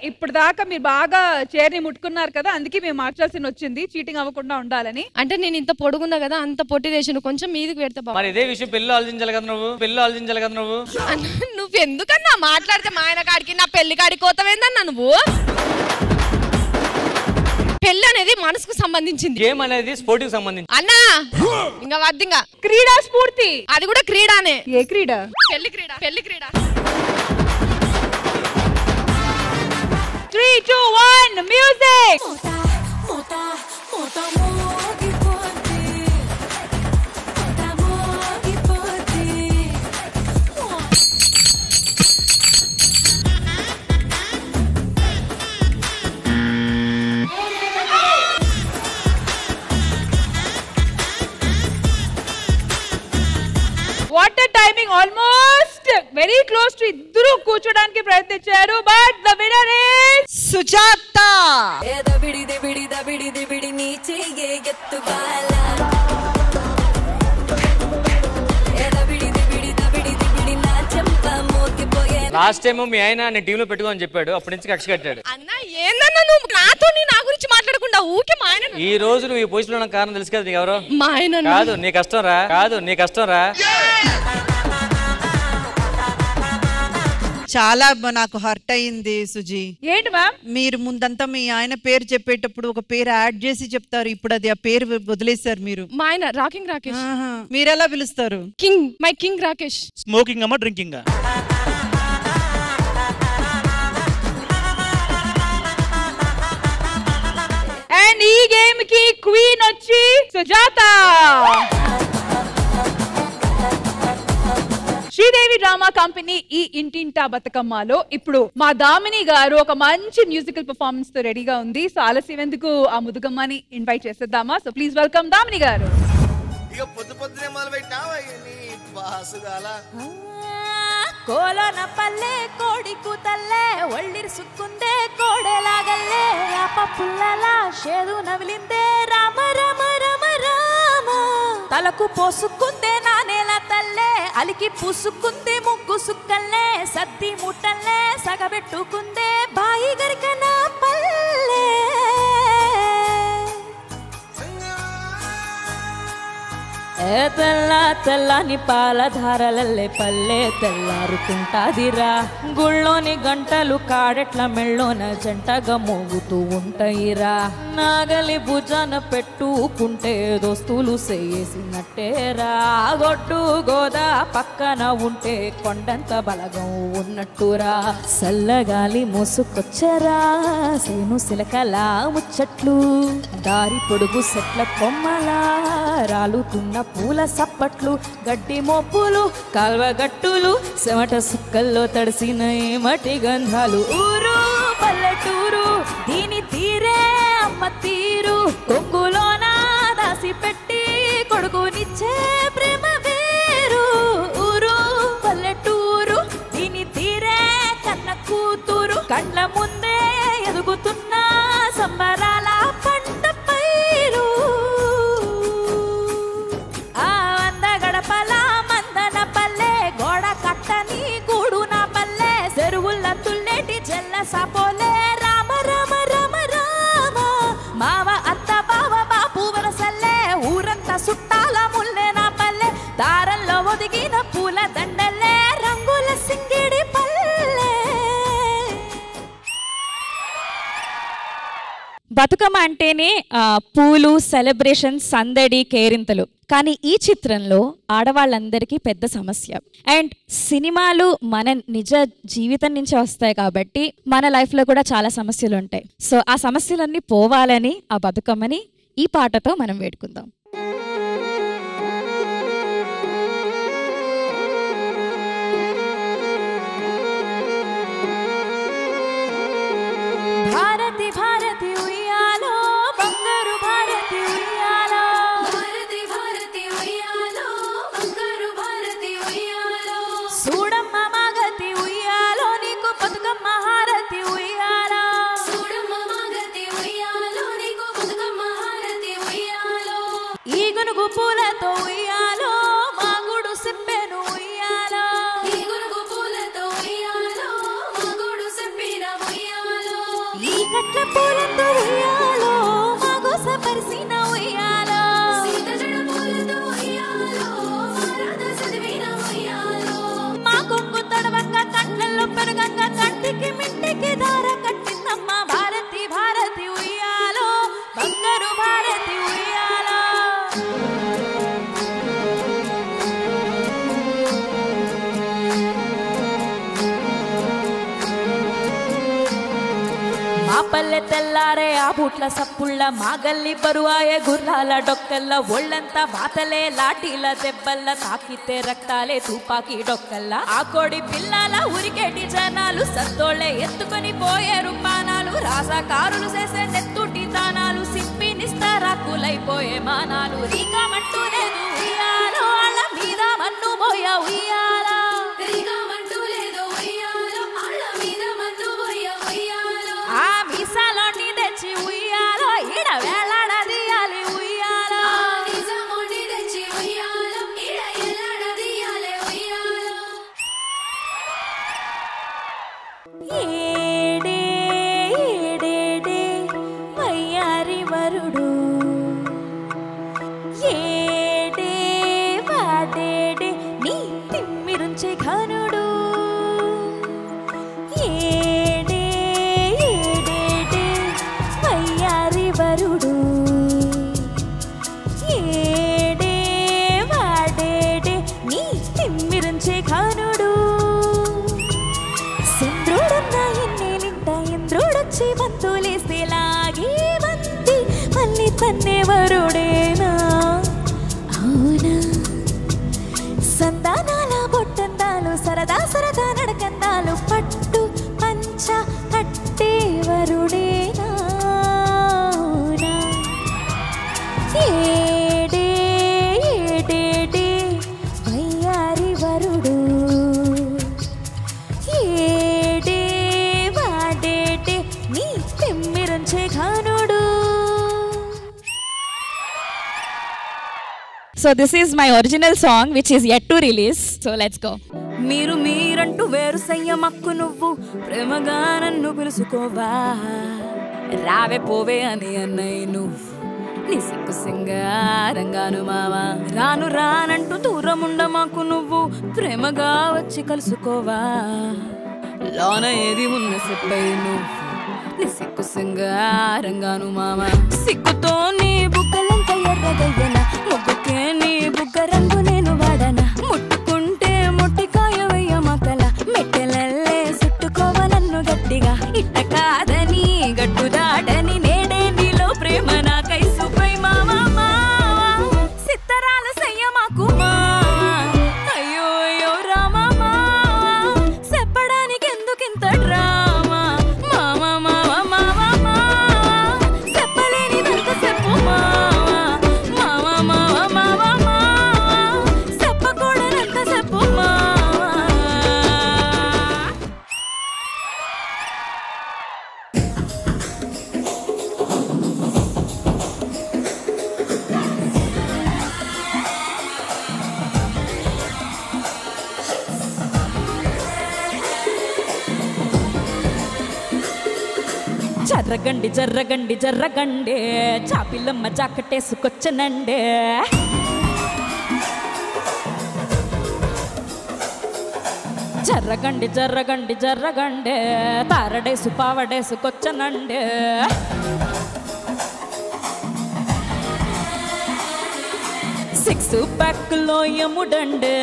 ఇప్పుడు దాకా మీరు బాగా చైర్ ని ముట్టుకున్నారు కదా, అందుకే మేము మార్చాల్సి వచ్చింది చీటింగ్ అవ్వకుండా ఉండాలని. అంటే నేను ఇంత పొడుగున్నా కదా, అంత పొట్టి రేషన్ కొంచెం మీదకి పెడతా. మరి ఇదే విషయం పెళ్ళి ఆలోచించాలి కదా నువ్వు. నువ్వు ఎందుకన్నా మాట్లాడితే మా ఆయన కాడికి నా పెళ్లి కాడికి కోతవేందన్నా నువ్వు? పెళ్లి అనేది మనసుకు సంబంధించింది. గేమ్ అనేది స్పోర్ట్కి సంబంధించి. అన్నా ఇంకా వద్దింగా. క్రీడా స్ఫూర్తి అది కూడా క్రీడానే. ఏ క్రీడ? పెళ్లి క్రీడ. 3, 2, 1 music. What a timing. Almost very close to ఇద్దరు కూర్చోడానికి ప్రయత్నించారు. But the winner is Sujatha. Last time మీ ఆయన నేను టీమ్ లో పెట్టుకోని చెప్పాడు, అప్పటి నుంచి కక్ష కట్టాడు. అన్నా ఏందన్నా నువ్వు నాతో నా గురించి మాట్లాడకుండా ఊకే మా ఆయన. ఈ రోజు నువ్వు ఈ పొజిషన్ లో కారణం తెలుసు కదా నీకు ఎవరో. మా ఆయన కాదు, నీ కష్టం రా. చాలా నాకు హర్ట్ అయింది సుజీ. ఏంటి మ్యామ్? మీరు ముందంతా మీ ఆయన పేరు చెప్పేటప్పుడు ఒక పేరు యాడ్ చేసి చెప్తారు, ఇప్పుడు అది ఆ పేరు వదిలేశారు మీరు. మా ఆయన రాకింగ్ రాకేష్. మీరెలా పిలుస్తారు? My king Rakesh. స్మోకింగ్ అమ్మా డ్రింకింగ్? అండ్ ఈ గేమ్ కి క్వీన్ వచ్చి సుజాత. శ్రీదేవి డ్రామా కంపెనీ ఈ ఇంటింటా బతుకమ్మలో ఇప్పుడు మా దామిని గారు ఒక మంచి మ్యూజికల్ పర్ఫార్మెన్స్ తో రెడీగా ఉంది. సో ఆలస్యం ఎందుకు, ఆ ముదుగమ్మని ఇన్వైట్ చేసేద్దామా? So please welcome Damini garu. ఇక పొద్దునే మొదలు పెట్టినావా నీ బాసుగాల. కోలోన పల్లె కోడి కూతల్లే ఒళ్ళిరుసుక్కుందే కోడెలాగల్లే రాప పుల్లలా షేదు నవిలిందే రామ రామ రామ రామ తలకు పోసుకుందే నానేల తల్లే అలికి పూసుకుందే ముగ్గు సుక్కల్లే సద్ది ముట్టల్లే సగబెట్టుకుందే బాయి గరికన పల్లె. ఏ తెల్ల తెల్లని పాలధారలల్లే పల్లె తెల్లారుతుంటాదిరా గుళ్ళోని గంటలు కాడెట్ల మెళ్ళోన జంటగా మోగుతూ ఉంటాయిరా నాగలి భుజాన పెట్టుకుంటే దోస్తులు చేసినట్టేరా గొడ్డు గోదా పక్కన ఉంటే కొండంత బలగం ఉన్నట్టురా చల్లగాలి మోసుకొచ్చరా సేను సిలకలా ముచ్చట్లు దారి పొడుగు సెట్ల కొమ్మలా రాలుతున్న పూల సప్పట్లు గడ్డి మోపులు కాల్వగట్టులు చెమట సుక్కల్లో తడిసిన ఏమటి గంధాలు ఊరు పల్లెటూరు దీని తీరే అమ్మ తీరు కొంగులోన దాసి పెట్టి కొడుకునిచ్చే ప్రేమ వేరు ఊరు పల్లెటూరు దీని తీరే కన్న కూతురు కండ్ల ముందే ఎదుగుతున్న సంబరాల పంట పైరు ఆ వంద గడపల మందన పల్లె గోడ కట్టని గూడు నా పల్లె చెరువుల తుల్లెటి జల్ల సాపోలే రామ రామ రామ రామ మావ అత్త బావ బాపు వరసల్లే ఊరంతా సుట్టాల ముల్లె నా పల్లె దారంలో ఒదిగిన పూల దండలే రంగుల సింగిడి పల్లె. బతుకమ్మ అంటేనే పూలు, సెలబ్రేషన్, సందడి, కేరింతలు. కానీ ఈ చిత్రంలో ఆడవాళ్ళందరికీ పెద్ద సమస్య. అండ్ సినిమాలు మన నిజ జీవితం నుంచి వస్తాయి కాబట్టి మన లైఫ్లో కూడా చాలా సమస్యలు ఉంటాయి. సో ఆ సమస్యలన్నీ పోవాలని ఆ బతుకమ్మని ఈ పాటతో మనం వేడుకుందాం. భారతి భారతి ఉయ్యాలో బంగారు భారతి ఉయ్యాలో భారతి భారతి ఉయ్యాలో బంగారు భారతి ఉయ్యాలో చూడమ్మ మాగతి ఉయ్యాలో నీకు బతుకమ్మ హారతి ఉయ్యాలో చూడమ్మ మాగతి ఉయ్యాలో నీకు బతుకమ్మ హారతి ఉయ్యాలో ఈ గునుగు పూలతో ఉయ్యాలో మాగుడు సిప్పెను ఉయ్యాలో ఈ గునుగు పూలతో ఉయ్యాలో మాగుడు సిప్పిన ఉయ్యాలో ఈ కట్ల పూలతో ఉయ్యాలో మాగోస పరిసిన ఉయ్యాలో సీత జడ పూలతో ఉయ్యాలో మారాధ చదివిన ఉయ్యాలో మా కొంగు తడవంగా కండ్లల్లో పెరగంగా కంటికి మింటికి దార కట్టిందమ్మ భారతి భారతి ఉయ్యాలో బంగారు భారతి ఉయ్యాలో. మా పల్లె తెల్లారే ఆ బూట్ల సప్పుళ్ళ మా గల్లి బరువాయే గుర్రాల డొక్కల్ల ఒళ్ళంతా బాతలే లాఠీల దెబ్బల్ల తాకితే రక్తాలే తుపాకీ డొక్కల్ల ఆ కోడి పిల్లల ఉరికేటి జనాలు సత్తోళ్ళే ఎత్తుకొని పోయేరు పానాలు రాసాకారులు చేసే నెత్తుటి తానాలు సిప్పి నిస్తారాకులైపోయే మానాలు రీకామంటూ లేదు ఉయ్యాలో వాళ్ళ మీద మన్ను పోయ ఉయ్యాలా రీకామంటూ లేదు ఉయ్యాలో వాళ్ళ మీద మన్ను పోయ ఉయ్యాలో ఆ మీసాలోని తెచ్చి ఉయ్యాలో ఈడ వేలాడదీయాలి ఉయ్యాలో నిజమోని తెచ్చి ఉయ్యాలో ఈడ ఎలాడదీయాలి ఉయ్యాలో. ఏడే ఏడేడే వయ్యారి వరుడు ఏడే వాడేడే నీ తిమ్మిరుంచే ఘనుడు ఏడే ఏడేడే వయ్యారి వరుడు ఏడే వాడేడే నీ తిమ్మిరుంచే ఘనుడు చంద్రుడున్న ఎన్నేలింట ఇంద్రుడొచ్చి బంతులేస్తే లాగి బంతి మళ్ళీ తన్నే వరుడేనా అవునా సంతానాల బొట్టందాలు సరదా సరదా నడకందాలు పట్టు పంచ కట్టే వరుడేనా అవునా ఏడే ఏడేడే వయ్యారి వరుడు ఏడే వాడేడే నీ తిమ్మిరుంచే ఘనుడు. So this is my original song which is yet to release. So let's go. మీరు మీరంటూ వేరు సయ్యమక్కు నువ్వు ప్రేమగా నన్ను పిలుసుకోవా రావే పోవే అని అన్నయ్య నువ్వు నీ సిగ్గు సింగారంగాను మావా రాను దూరముండ మాకు నువ్వు ప్రేమగా వచ్చి కలుసుకోవా లోన ఏది ఉన్న సెప్పై నువ్వు నీ సిక్కు సింగారంగాను మామ సిక్కుతో నీ బుగ్గలంత ఎర్రగయ్యన ముగ్గుకే నీ బుగ్గ రంగు నేను వాడనా ముట్టుకుంటే ముట్టికాయ వెయ్య మకల మెట్టెలల్లే చుట్టుకోవ నన్ను గట్టిగా ఇట్ట కాదని గట్టు దాటని నేడే నీలో ప్రేమ నాకై సుపై మామా సిత్తరాల సయ్య మాకు అయ్యో అయ్యో రామా చెప్పడానికి ఎందుకింత డ్రామా మామా మామా మామా చెప్పలేనిదంత చెప్పు మామా మామా మామా మామా చెప్పకూడదంత చెప్పు మామా జర్రగండి జర్రగండి జర్రగండే చాపిల్లమ్మ జాకటేసుకొచ్చనండే జర్రగండి జర్రగండి జర్రగండే తారడేసు పావడేసుకొచ్చనండే సిక్స్ ప్యాక్ లో యముడండే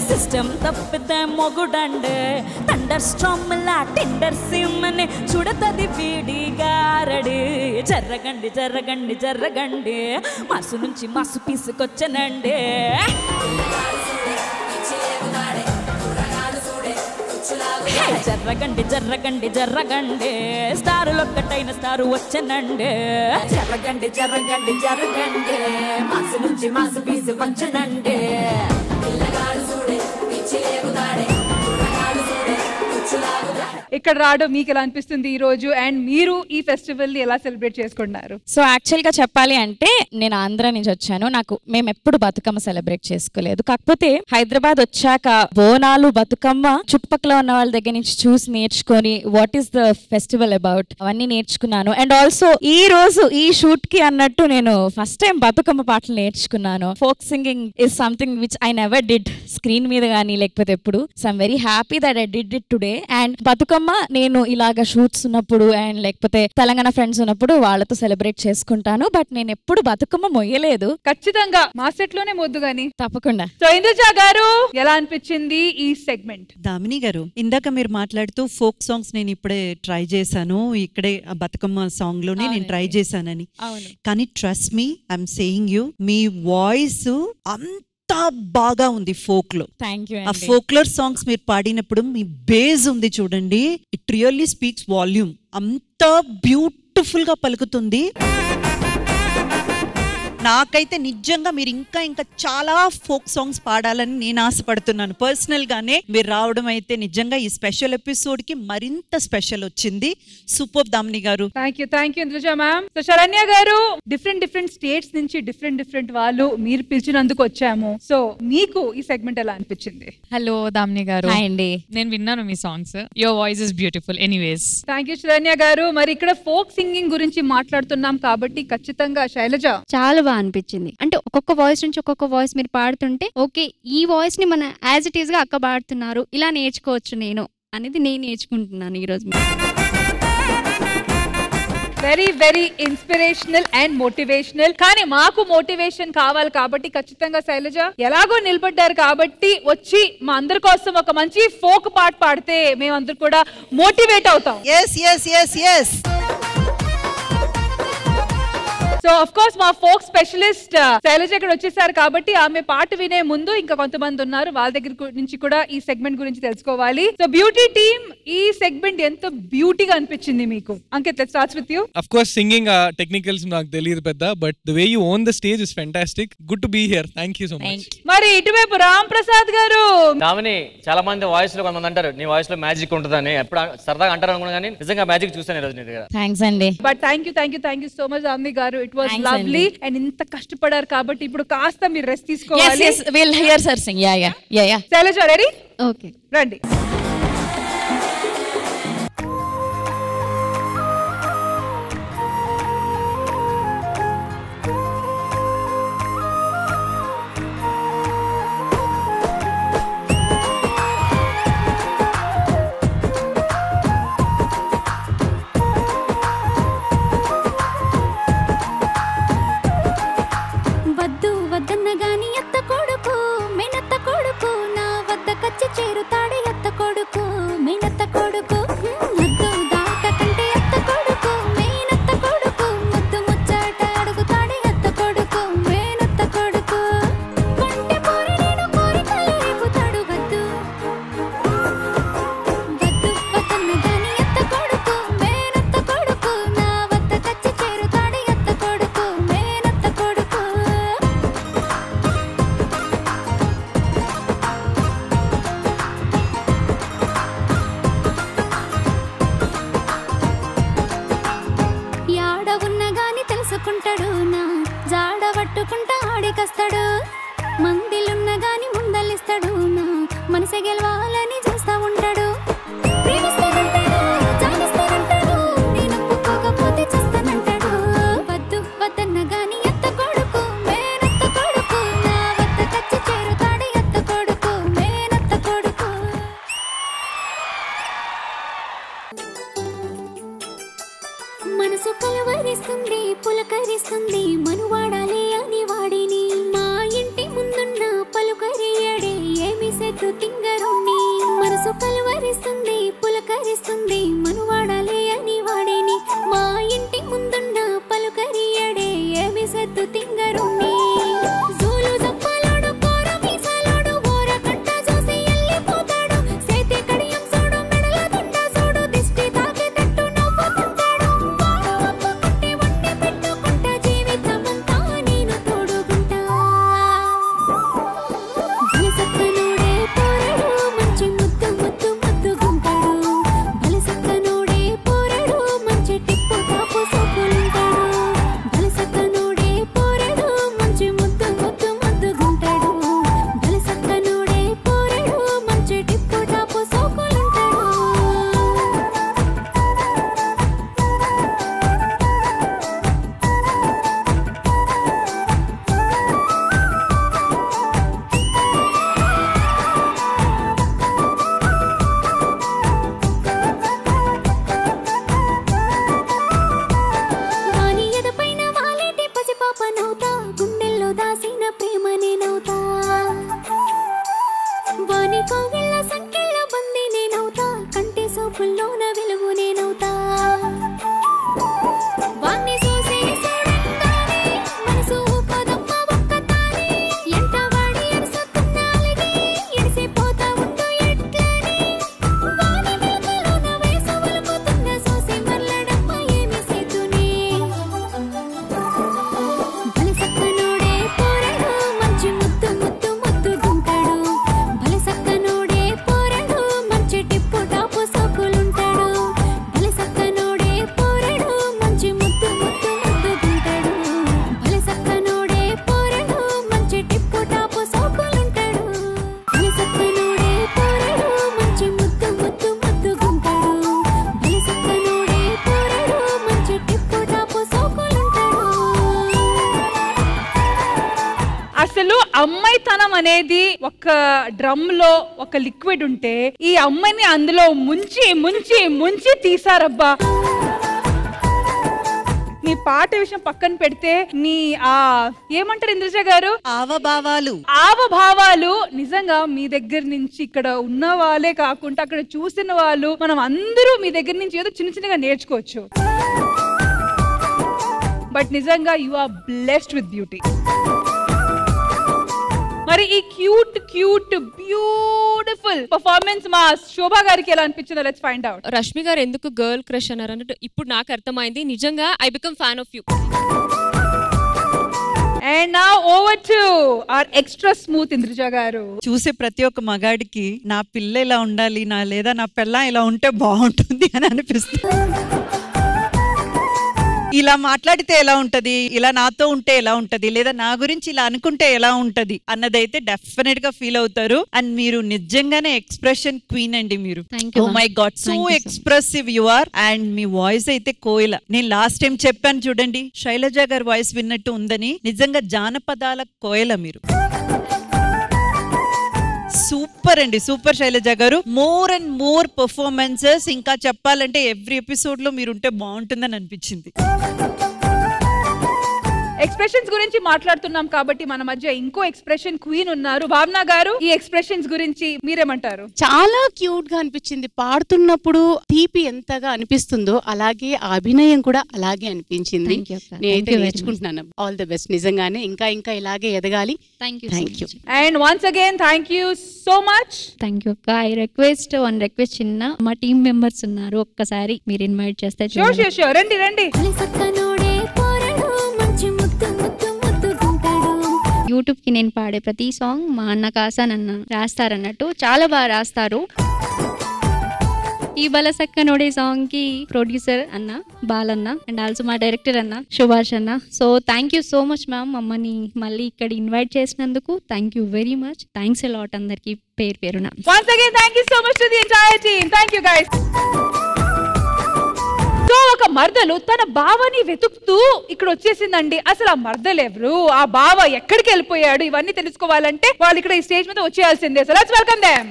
సిస్టమ్ తప్పితే మొగుడండే థండర్ స్ట్రామ్ లా టెండర్ సిమ్మని చూడతది వీడిగారడి జర్రగండి జర్రగండి జర్రగండి మాసు నుంచి మాసు పీసుకొచ్చనండే జర్రగండి జర్రగండి జర్రగండి స్టారులొక్కటైన స్టారు వచ్చనండే జర్రగండి జర్రగండి జర్రగండి మాసు నుంచి మాసు పీసు పంచనండే పిల్లగాడు చూడే పిచ్చి లేగుతాడే ఇక్కడ రావడం మీకు ఎలా అనిపిస్తుంది ఈ రోజు అండ్ మీరు ఈ ఫెస్టివల్ ని ఎలా సెలబ్రేట్ చేసుకున్నారు? సో యాక్చువల్ గా చెప్పాలి అంటే నేను ఆంధ్ర నుంచి వచ్చాను. మేము ఎప్పుడు బతుకమ్మ సెలబ్రేట్ చేసుకోలేదు. కాకపోతే హైదరాబాద్ వచ్చాక బోనాలు బతుకమ్మ చుట్టుపక్కల ఉన్న వాళ్ళ దగ్గర నుంచి చూసి నేర్చుకొని what is the festival about అవన్నీ నేర్చుకున్నాను. అండ్ ఆల్సో ఈ రోజు ఈ షూట్ కి అన్నట్టు నేను ఫస్ట్ టైం బతుకమ్మ పాటలు నేర్చుకున్నాను. Folk singing is something which I never did screen మీద కానీ లేకపోతే ఎప్పుడు. So I'm very happy that I did it today. And Bathukamma నేను ఇలాగ షూట్స్ ఉన్నప్పుడు అండ్ లేకపోతే తెలంగాణ ఫ్రెండ్స్ ఉన్నప్పుడు వాళ్ళతో సెలబ్రేట్ చేసుకుంటాను. బట్ నేను ఎప్పుడు బతుకమ్మ మొయ్యలేదు. ఖచ్చితంగా మా సెట్ లోనే మొద్దు గాని తప్పకుండా. సో ఇంద్రజ గారు ఎలా అనిపించింది ఈ సెగ్మెంట్? దామిని గారు ఇందాక మీరు మాట్లాడుతూ ఫోక్ సాంగ్స్ నేను ఇప్పుడే ట్రై చేశాను, ఇక్కడే బతుకమ్మ సాంగ్ లోనే నేను ట్రై చేశానని. కానీ trust me I'm saying you, me voice అంత బాగా ఉంది ఫోక్ లో. ఆ ఫోక్లర్ సాంగ్స్ మీరు పాడినప్పుడు మీ బేస్ ఉంది చూడండి, ఇట్ రియల్లీ స్పీక్స్ వాల్యూమ్. అంత బ్యూటిఫుల్ గా పలుకుతుంది. నాకైతే నిజంగా మీరు ఇంకా ఇంకా చాలా ఫోక్ సాంగ్స్ పాడాలని నేను ఆశపడుతున్నాను. పర్సనల్ గానే మీరు రావడం అయితే నిజంగా ఈ స్పెషల్ ఎపిసోడ్ కి మరింత స్పెషల్ వచ్చింది. సూపర్ దామిని గారు. Thank you Indraja ma'am. So Saranya గారు, డిఫరెంట్ స్టేట్స్ నుంచి డిఫరెంట్ వాళ్ళు మీరు పిలిచినందుకు వచ్చాము. సో మీకు ఈ సెగ్మెంట్ ఎలా అనిపించింది? హలో దామిని గారు. అండి నేను విన్నాను మీ songs. Your voice is beautiful. Anyways thank you Sharanya garu. మరి ఇక్కడ ఫోక్ సింగింగ్ గురించి మాట్లాడుతున్నాం కాబట్టి ఖచ్చితంగా శైలజ చాలా బాగా అనిపించింది. అంటే ఒక్కొక్క వాయిస్ నుంచి ఒక్కొక్క వాయిస్ మీరు పాడుతుంటే ఓకే ఈ వాయిస్ ని మన యాజ్ ఇట్ ఈస్ గా అక్క పాడుతున్నారు, ఇలా నేర్చుకోవచ్చు నేను అనేది నేను నేర్చుకుంటున్నాను ఈ రోజు. Very inspirational and motivational. కానీ మాకు మోటివేషన్ కావాలి కాబట్టి ఖచ్చితంగా శైలజ ఎలాగో నిలబడ్డారు కాబట్టి వచ్చి మా అందరి కోసం ఒక మంచి ఫోక్ పాట పాడితే మేమందరూ కూడా మోటివేట్ అవుతాం. yes. సో ఆఫ్ కోర్స్ మా ఫోక్ స్పెషలిస్ట్ శైలజ ఇక్కడ వచ్చేసారు కాబట్టి ఆమె పాట వినే ముందు ఇంకా కొంతమంది ఉన్నారు, వాళ్ళ దగ్గర నుంచి కూడా ఈ సెగ్మెంట్ గురించి తెలుసుకోవాలి. సో బ్యూటీ టీమ్, ఈ సెగ్మెంట్ ఎంత బ్యూటీగా అనిపించింది మీకు? Ankit, let's start with you. Of course singing technicals నాకు తెలియదు పెద్ద, but the way you own the stage is fantastic. Good to be here. Thank you so much. మరి ఇటువైపు రామ్ ప్రసాద్ గారు. దామిని, చాలా మంది వాయిస్ లో కొంతమంది అంటారు నీ వాయిస్ లో మ్యాజిక్ ఉంటుందని, ఎప్పుడు సరదాగా అంటారు అనుకున్నా కానీ నిజంగా మ్యాజిక్ చూసాను ఈ రోజు నీ దగ్గర. థాంక్స్ అండి. But thank you so much Damini garu. It was lovely. And ఇంత కష్టపడారు కాబట్టి ఇప్పుడు కాస్త మీరు రెస్ట్ తీసుకోవాలి. yes we'll hear sir sing. yeah Shailaja ready? Okay రండి. కచ్చి చేరుతాడు ఎత్త కొడుకు మేనత్త కొడుకు ముద్దు దాటకంటే ఎత్త కొడుకు మేనత్త కొడుకు ముద్దు ముచ్చట అడుగుతాడు ఎత్త కొడుకు మేనత్త కొడుకు కొంటె పోరి నేను కోరికలు రేపుతాడు వద్దు వద్దు వద్దన్న గాని ఎత్త కొడుకు మేనత్త కొడుకు నా వద్ద కచ్చి చేరుతాడు ఎత్త కొడుకు మేనత్త కొడుకు యాడ ఉన్న గాని తెలుసుకుంటాడు నా జాడ పట్టుకుంటా ఆడికస్తాడు మందిలున్న గాని ముందలిస్తాడు నా మనసే గెలవాలని చూస్తా ఉంటాడు ప్రేమిస్తానంటాడు జాలిస్తానంటాడు నేను ఒప్పుకోకపోతే చేస్తానంటాడు వద్దు వద్దన్న గాని ఎత్త కొడుకు మేనత్త కొడుకు నా వద్ద కచ్చి చేరుతాడు ఎత్త కొడుకు మేనత్త కొడుకు మనసు కలవరిస్తుంది పులకరిస్తుంది మనువాడాలి అని వాడిని మా ఇంటి ముందున్న పలుకరియడే ఏమి సెద్దు తింగరుణ్ణి మనసు కలవరిస్తుంది పులకరిస్తుంది మనువాడాలి అని వాడిని మా ఇంటి ముందున్న పలుకరియడే ఏమి సెద్దు తింగరుణ్ణి జూలు జప్పాలాడు కోర మీసాలాడు ఓర కట్ట చూసి వెళ్ళిపోతాడు సేతి కడియం చూడు మెడల దుండ చూడు దిష్టి తాకేటట్టు నవ్వుతుంటాడు వాడు ఒప్పుకుంటే వండి పెట్టుకుంటా జీవితమంతా నేను తోడుకుంటా బలసక్కనోడే పోరడు మంచి ముద్దు ముద్దు ముద్దుగుంటాడు బలసక్కనోడే పోరడు మంచి టిప్పు టాపు సోకులుంటాడు బలసక్కనోడే పోరడు మంచి ముద్దు ముద్దు ముద్దుగుంటాడు బలసక్కనోడే పోరడు మంచి టిప్పు టాపు సోకులుంటాడు వాని ఎదపైన వాలేటి పసిపాప నవ్వుతా గుండెల్లో దాసిన ప్రేమ నేనవుతా వాని కౌగిళ్ళ సంకెళ్ళ బంది నేనవుతా కంటి సోపుల్లోన వెలుగు నేనవుతా వాన్ని చూసి చూడంగానే మనసు ఊపదమ్మ ఒక్కతానే ఎంట వాడి ఎరుసొత్తున్నాలిగి ఎడిసిపోతా ఉండు ఎట్లని వాని వెలుగులోన వయసు వలుకుతున్న చూసి మర్లడమ్మ ఏమి సేతునే బలసక్కనోడే పోరడు మంచి ముద్దు ముద్దు ముద్దుగుంటాడు బలసక్కనోడే పోరడు మంచి టిప్పు టాపు సోకులుంటాడు బలసక్కనోడే పోరడు మంచి ముద్దు ముద్దు ముద్దుగుంటాడు బలసక్కనోడే పోరడు మంచి టిప్పు టాపు సోకులుంటాడు బలసక్కనోడే పోరడు మంచి ముద్దు ముద్దు ముద్దుగుంటాడు బలసక్కనోడే పోరడు మంచి టిప్పు టాపు సోకులుంటాడు అసలు అమ్మాయితనం అనేది ఒక డ్రమ్ లో ఒక లిక్విడ్ ఉంటే ఈ అమ్మాయిని అందులో ముంచి ముంచి ముంచి తీసారబ్బా నీ పాట విషయం పక్కన పెడితే నీ ఏమంటారు ఇంద్రజ గారు ఆవభావాలు నిజంగా మీ దగ్గర నుంచి ఇక్కడ ఉన్న వాళ్ళే కాకుండా అక్కడ చూసిన వాళ్ళు మనం అందరూ మీ దగ్గర నుంచి ఏదో చిన్న చిన్నగా నేర్చుకోవచ్చు బట్ నిజంగా you are blessed with beauty మరి ఈ క్యూట్ క్యూట్ బ్యూటిఫుల్ పర్ఫార్మెన్స్ మా శోభా గారికి ఎలా అనిపించిందో లెట్స్ ఫైండ్ అవుట్. రష్మి గారు ఎందుకు గర్ల్ క్రష్ అన్నారు అన్నట్టు ఇప్పుడు నాకు అర్థమైంది. నిజంగా I become fan of you. And now over to our extra smooth Indraja గారు. చూసే ప్రతి ఒక్క మగాడికి నా పిల్ల ఇలా ఉండాలి, లేదా నా పిల్ల ఇలా ఉంటే బాగుంటుంది అని అనిపిస్తుంది. ఇలా మాట్లాడితే ఎలా ఉంటది, ఇలా నాతో ఉంటే ఎలా ఉంటది, లేదా నా గురించి ఇలా అనుకుంటే ఎలా ఉంటది అన్నదైతే డెఫినెట్ గా ఫీల్ అవుతారు. అండ్ మీరు నిజంగానే ఎక్స్ప్రెషన్ క్వీన్ అండి మీరు. Oh my God, so expressive you are. And మీ వాయిస్ అయితే కోయిల. నేను లాస్ట్ టైం చెప్పాను చూడండి, శైలజ గారి వాయిస్ విన్నట్టు ఉందని. నిజంగా జానపదాల కోయిల మీరు. సూపర్ అండి, సూపర్ శైలజ గారు. More and more performances. ఇంకా చెప్పాలంటే ఎవ్రీ ఎపిసోడ్ లో మీరు ఉంటే బాగుంటుందని అనిపించింది. ఎక్స్ప్రెషన్స్ గురించి మాట్లాడుతున్నాం కాబట్టి మన మధ్య ఇంకో ఎక్స్ప్రెషన్ క్వీన్ ఉన్నారు. భావన గారు, ఈ ఎక్స్ప్రెషన్స్ గురించి మీరేమంటారు? చాలా క్యూట్ గా అనిపించింది. పాడుతున్నప్పుడు తీపి ఎంతగా అనిపిస్తుందో అలాగే అభినయం కూడా అలాగే అనిపించింది. నేను నేర్చుకుంటున్నాను. All the best. నిజంగానే ఇంకా ఇంకా ఇలాగే ఎదగాలి. Thank you. And once again thank you so much. Thank you అక్క. ఐ రిక్వెస్ట్ వన్ రిక్వెస్ట్, చిన్న మా టీమ్ మెంబర్స్ ఉన్నారు, ఒక్కసారి మీరు ఇన్వైట్ చేస్తే. రండి రండి. యూట్యూబ్ కి నేను పాడే ప్రతి సాంగ్ మా అన్న కాసాన్ అన్న రాస్తారన్నట్టు, చాలా బాగా రాస్తారు. ఈ బలసక్కనోడే సాంగ్ కి ప్రొడ్యూసర్ అన్న బాలన్న అండ్ ఆల్సో మా డైరెక్టర్ అన్న సుభాష్ అన్న. So thank you so much ma'am, మమ్మల్ని మళ్ళీ ఇక్కడ ఇన్వైట్ చేసినందుకు thank you very much. Thanks a lot అందరికి పేరు పేరున. Once again thank you so much to the entire team. Thank you guys. So ఒక మర్దలు తన బావని వెతుకుతూ ఇక్కడ వచ్చేసిందండి. అసలు ఆ మర్దలు ఎవరు, ఆ బావ ఎక్కడికి వెళ్ళిపోయాడు, ఇవన్నీ తెలుసుకోవాలంటే వాళ్ళు ఇక్కడ ఈ స్టేజ్ మీద వచ్చేయాల్సిందే. So let's welcome them.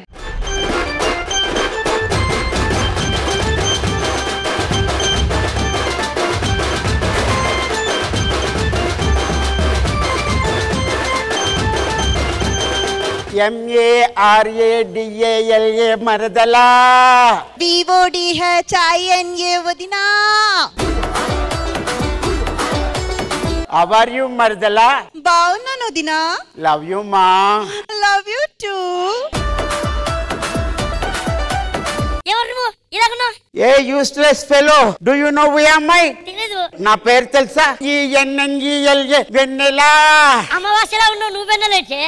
MARADALA మరదలా. VOD है CHAINA వదినా. How are you మరదలా? బాగున్నాను వదినా. Love you మా. Love you too. ఎవరు నువ్వు ఇలాగనా? A useless fellow, do you know we are my? తెలీదు. నా పేరు తెలుసా? ENNGLA వెన్నెలా. అమావాస్యలా ఉన్నావు నువ్వు వెన్నెలైతే.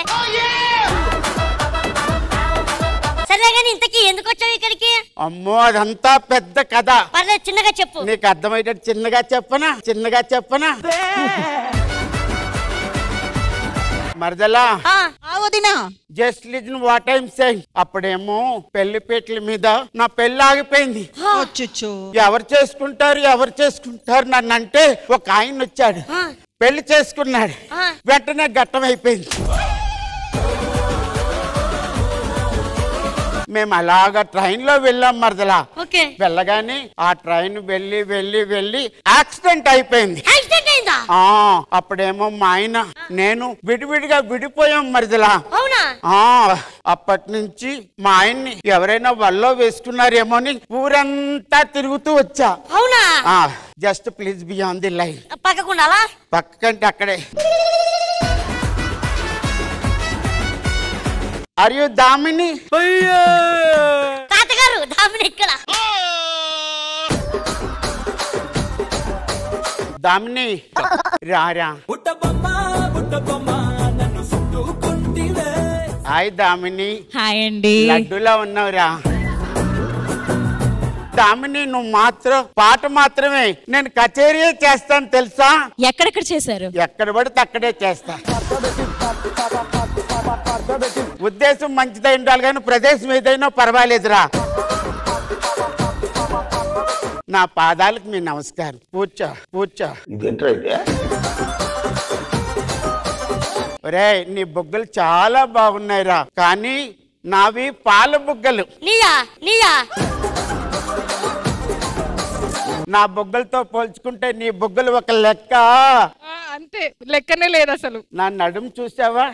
సరే కానీ ఇంతకీ ఎందుకు వచ్చావు ఇక్కడికి? అమ్మో అదంతా పెద్ద కథ. పర్లేదు చిన్నగా చెప్పు. నీకు అర్థమయ్యేటట్టు చిన్నగా చెప్పనా? మరదలా వదినా, just listen what I'm saying. అప్పుడేమో పెళ్లి పీటల మీద నా పెళ్లి ఆగిపోయింది. ఎవరు చేసుకుంటారు నన్ను అంటే ఒక ఆయన వచ్చాడు, పెళ్లి చేసుకున్నాడు, వెంటనే ఘట్టం అయిపోయింది. మేము అలాగా ట్రైన్ లో వెళ్ళాం మరదలా. వెళ్ళగానే ఆ ట్రైన్ వెళ్ళి యాక్సిడెంట్ అయిపోయింది. అప్పుడేమో మా ఆయన నేను విడివిడిగా విడిపోయాం మరదలా. అప్పటి నుంచి మా ఆయన్ని ఎవరైనా వల్లో వేసుకున్నారేమో అని ఊరంతా తిరుగుతూ వచ్చా. Just please be on the line. పక్కకంటే అక్కడే. Are you Damini? తాతగారు దామిని ఇక్కడ. దామిని రారా. హాయ్ దామిని. హాయ్ అండి. లడ్డులా ఉన్నావురా. దామిని నువ్వు మాత్రం పాట మాత్రమే, నేను కచేరీ చేస్తాను తెలుసా? ఎక్కడెక్కడ చేశారు? ఎక్కడ పడితే అక్కడే చేస్తా. ఉద్దేశం మంచిదై ఉండాలి కానీ ప్రదేశం ఏదైనా పర్వాలేదురా. నా పాదాలకు మీ నమస్కారం. కూర్చో. ఒరే నీ బుగ్గలు చాలా బాగున్నాయిరా, కానీ నావి పాల బుగ్గలు. నా బుగ్గలతో పోల్చుకుంటే నీ బుగ్గలు ఒక లెక్క. అంతే, లెక్కనే లేదు అసలు. నా నడుము చూసావా?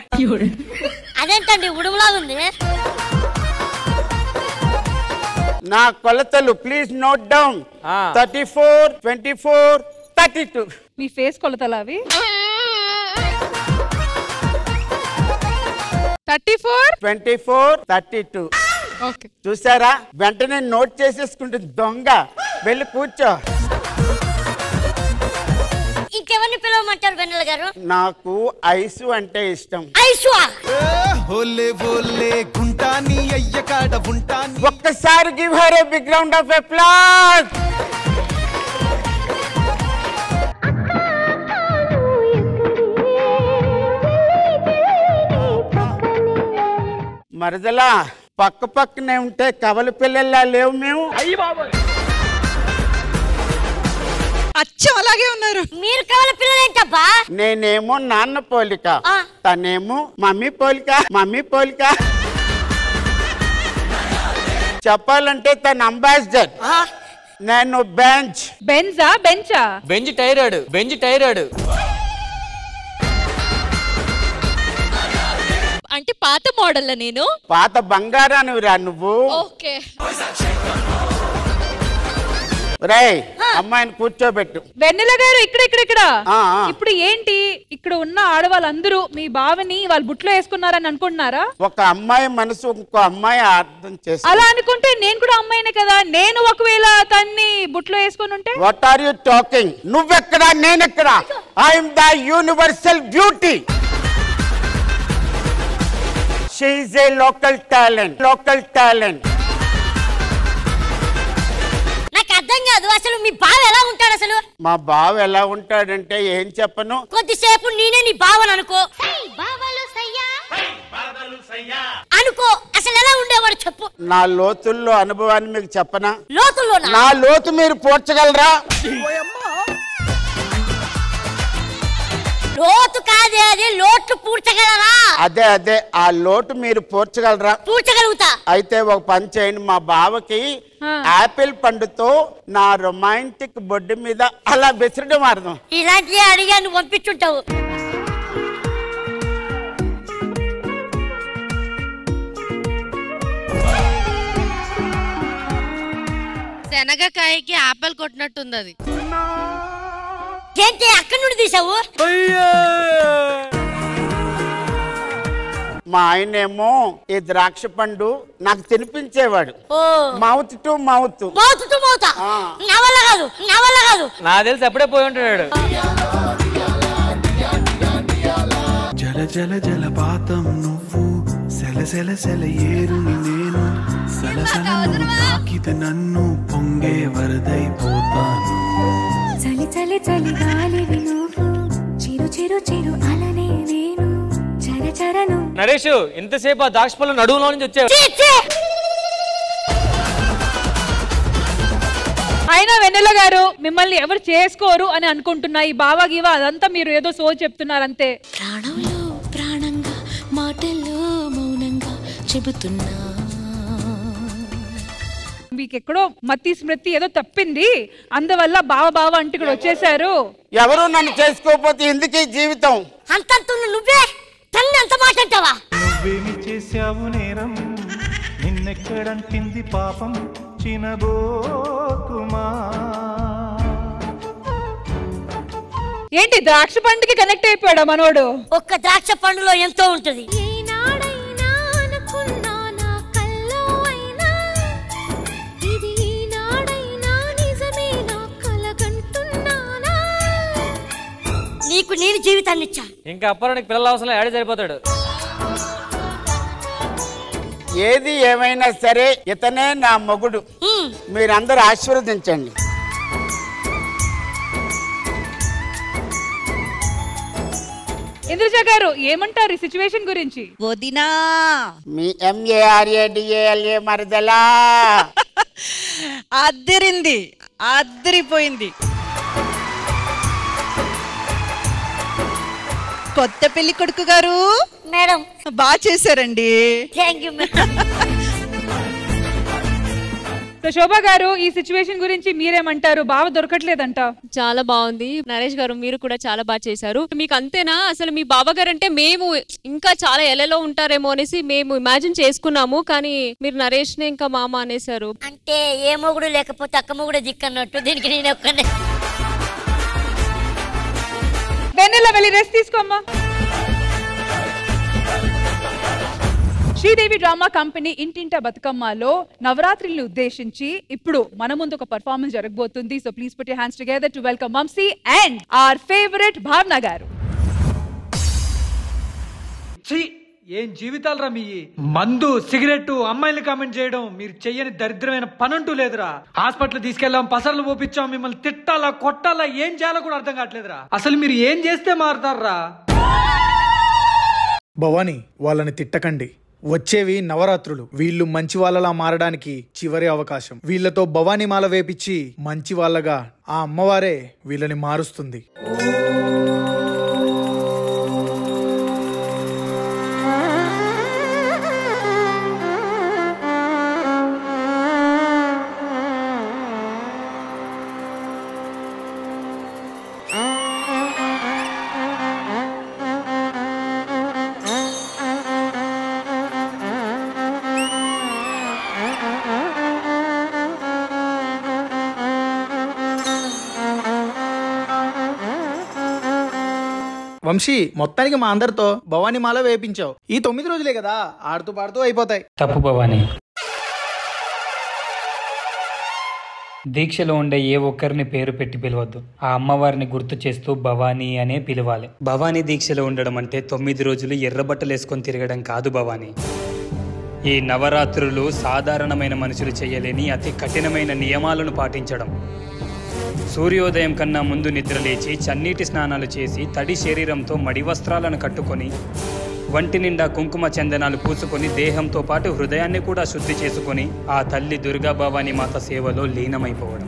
అదేంటండి ఉడుములాగా ఉంది. నా కొలతలు please note down. 34, 24, 32. Me face కొలతలు అవి. 34, 24, 32. చూసారా? వెంటనే నోట్ చేసేసుకుంటుంది దొంగ. వెళ్ళి కూర్చో. ఇంకెవరిని పిలవమంటారు వెన్నెల గారు? నాకు ఐసు అంటే ఇష్టం. ఒక్కసారి give her a big round of applause. మరదలా పక్కనే ఉంటే కవల పిల్లల్లా లేవు మేము. అచ్చం అలాగే ఉన్నారు. మీరు కవల పిల్లలేంటబ్బా? నేనేమో నాన్న పోలిక, తనేమో మమ్మీ పోలిక. చెప్పాలంటే తన అంబాసిడర్, నేను బెంచ్. బెంచా? బెంజ్ టైరాడు. అంటే పాత మోడల్ నేను పాత బంగారానివిరా నువ్వు. ఓకే రేయ్ అమ్మాయిని కూర్చోబెట్టు. వెన్నెల గారు ఇక్కడ ఇప్పుడు ఏంటి ఇక్కడ ఉన్న ఆడవాళ్ళందరూ మీ బావని వాళ్ళు బుట్లో వేసుకున్నారని అనుకుంటున్నారా? ఒక అమ్మాయి మనసు ఇంకో అమ్మాయి అర్థం చేస్తా. అలా అనుకుంటే నేను కూడా అమ్మాయినే కదా. నేను ఒకవేళ తన్ని బుట్లో వేసుకొని ఉంటే వాట్ ఆర్ యు టాకింగ్? నువ్వెక్కడా నేనెక్కడా? I'm the universal beauty. She is a local talent. నాకు అర్థం కాదు అసలు మీ బావ ఎలా ఉంటాడు అసలు? మా బావ ఎలా ఉంటాడంటే ఏం చెప్పను. కొద్దిసేపు నేనే నీ బావని అనుకో అనుకో అసలు ఎలా ఉండేవాడు చెప్పు. నా లోతుల్లో అనుభవాన్ని మీకు చెప్పనా? లోతుల్లో నా లోతు మీరు పోర్చగలరా? లోతు కాదే అది లోటు పూడ్చగలరా? అదే ఆ లోటు మీరు పూడ్చగలరా? పూడ్చగలుగుతా. అయితే ఒక పని చేయండి, మా బావకి యాపిల్ పండుతో నా రొమాంటిక్ బొడ్డు మీద అలా బెసరడం అర్థం. ఇలాంటి అడిగా నువ్వు పంపించుంటావు. శనగకాయకి ఆపిల్ కొట్టినట్టుంది అది. ఏంటి అక్కడి నుండి తీసావు? మా ఆయనేమో ఈ ద్రాక్ష పండు నాకు తినిపించేవాడు. Mouth to mouth. నా వల్ల కాదు. నా తెలిసి అప్పుడే పోయి ఉంటాడు. జల జల జలపాతం నువ్వు, సెల సెల సెల ఏరుని నేను, సలసలను తాకితే నన్ను పొంగే వరదైపోతాను. చలి చలి చలి గాలివి నువ్వు, చిరు చిరు చిరు అలనే నేను, చర చరను. నరేష్ ఇంతసేపు ఆ ద్రాక్ష పళ్ళు నడువులో నుంచి వచ్చావు. అయినా వెన్నెల గారు మిమ్మల్ని ఎవరు చేసుకోరు అని అనుకుంటున్నా. ఈ బావా గీవా అదంతా మీరు ఏదో సో చెప్తున్నారంతే. ప్రాణంలో ప్రాణంగా మాటల్లో మౌనంగా చెబుతున్నా. మీకెక్కడో మతి స్మృతి ఏదో తప్పింది, అందువల్ల బావ అంటే ఇక్కడ వచ్చేసారు. ఎవరు నన్ను చేసుకోకపోతే ఎందుకు ఈ జీవితం? నువ్వే తన్ని అంత మాట అంటావా? నువ్వేమి చేశావు నేరం, నిన్నెక్కడంటింది పాపం చినబోకుమా. ఏంటి ద్రాక్ష పండుకి కనెక్ట్ అయిపోయాడా మనోడు? ఒక్క ద్రాక్ష పండులో ఎంతో ఉంటది. నీకు నేను జీవితాన్ని ఇచ్చా. ఇంకా అప్పరానికి పిల్లల అవసరం యాడ్ సరిపోతాడు. ఏది ఏమైనా సరే ఇతనే నా మొగుడు. మీరందరూ ఆశీర్వదించండి. ఇంద్రజ గారు ఏమంటారు ఈ సిచ్యువేషన్ గురించి? వదినా మీ MARADALA మరదలా అద్దరిపోయింది. కొత్త పెళ్లి కొడుకు గారు మేడం బాగా చేశారండి. Thank you madam. శోభా గారు ఈ సిచ్యువేషన్ గురించి మీరేమంటారు? బావ దొరకట్లేదంట. చాలా బాగుంది నరేష్ గారు, మీరు కూడా చాలా బాగా చేశారు. మీకు అంతేనా? అసలు మీ బావగారు అంటే మేము ఇంకా చాలా ఎలలో ఉంటారేమో అనేసి మేము ఇమాజిన్ చేసుకున్నాము, కానీ మీరు నరేష్ నే ఇంకా మామ అనేసారు. అంటే ఏ మొగుడు లేకపోతే అక్క మొగుడు దిక్కన్నట్టు దీనికి నేను ఒక్కనే. వెన్నెల వెళ్ళి రెస్ట్ తీసుకోమ్మా. శ్రీదేవి డ్రామా కంపెనీ ఇంటింటా బతుకమ్మలో నవరాత్రులను ఉద్దేశించి ఇప్పుడు మన ముందు ఒక పర్ఫార్మెన్స్ జరగబోతుంది. So please put your hands together to welcome Vamshi and our favourite Bhavana గారు. ఏం జీవితాలు రా మీ! మందు సిగరెట్ అమ్మాయిలు కామెంట్ చేయడం మీరు చెయ్యని దరిద్రమైన పనంటూ లేదురా. హాస్పిటల్ తీసుకెళ్ళాం, పసర్లు పోపించాం, మిమ్మల్ని తిట్టాలా కొట్టాలా ఏం చేయాలో కూడా అర్థం కావట్లేదురా. అసలు మీరు ఏం చేస్తే మారుతారా? భవానీ వాళ్ళని తిట్టకండి. వచ్చేవి నవరాత్రులు. వీళ్ళు మంచి వాళ్ళలా మారడానికి చివరి అవకాశం. వీళ్ళతో భవానీ మాల వేపించి మంచి వాళ్ళగా ఆ అమ్మవారే వీళ్ళని మారుస్తుంది. వంశీ, మొత్తానికి మా అందరితో భవానీ మాల వేపించావు. ఈ 9 రోజులే కదా, ఆడుతూ పాడుతూ అయిపోతాయి. తప్పు భవానీ. దీక్షలో ఉండే ఏ ఒక్కరిని పేరు పెట్టి పిలవద్దు. ఆ అమ్మవారిని గుర్తు చేస్తూ భవానీ అనే పిలవాలి. భవానీ దీక్షలో ఉండడం అంటే 9 రోజులు ఎర్రబట్టలు వేసుకొని తిరగడం కాదు భవానీ. ఈ నవరాత్రులు సాధారణమైన మనుషులు చేయలేని అతి కఠినమైన నియమాలను పాటించడం. సూర్యోదయం కన్నా ముందు నిద్రలేచి చన్నీటి స్నానాలు చేసి తడి శరీరంతో మడి వస్త్రాలను కట్టుకొని వంటి నిండా కుంకుమ చందనాలు పూసుకొని దేహంతో పాటు హృదయాన్ని కూడా శుద్ధి చేసుకొని ఆ తల్లి దుర్గా భవానీ మాత సేవలో లీనమైపోవడం.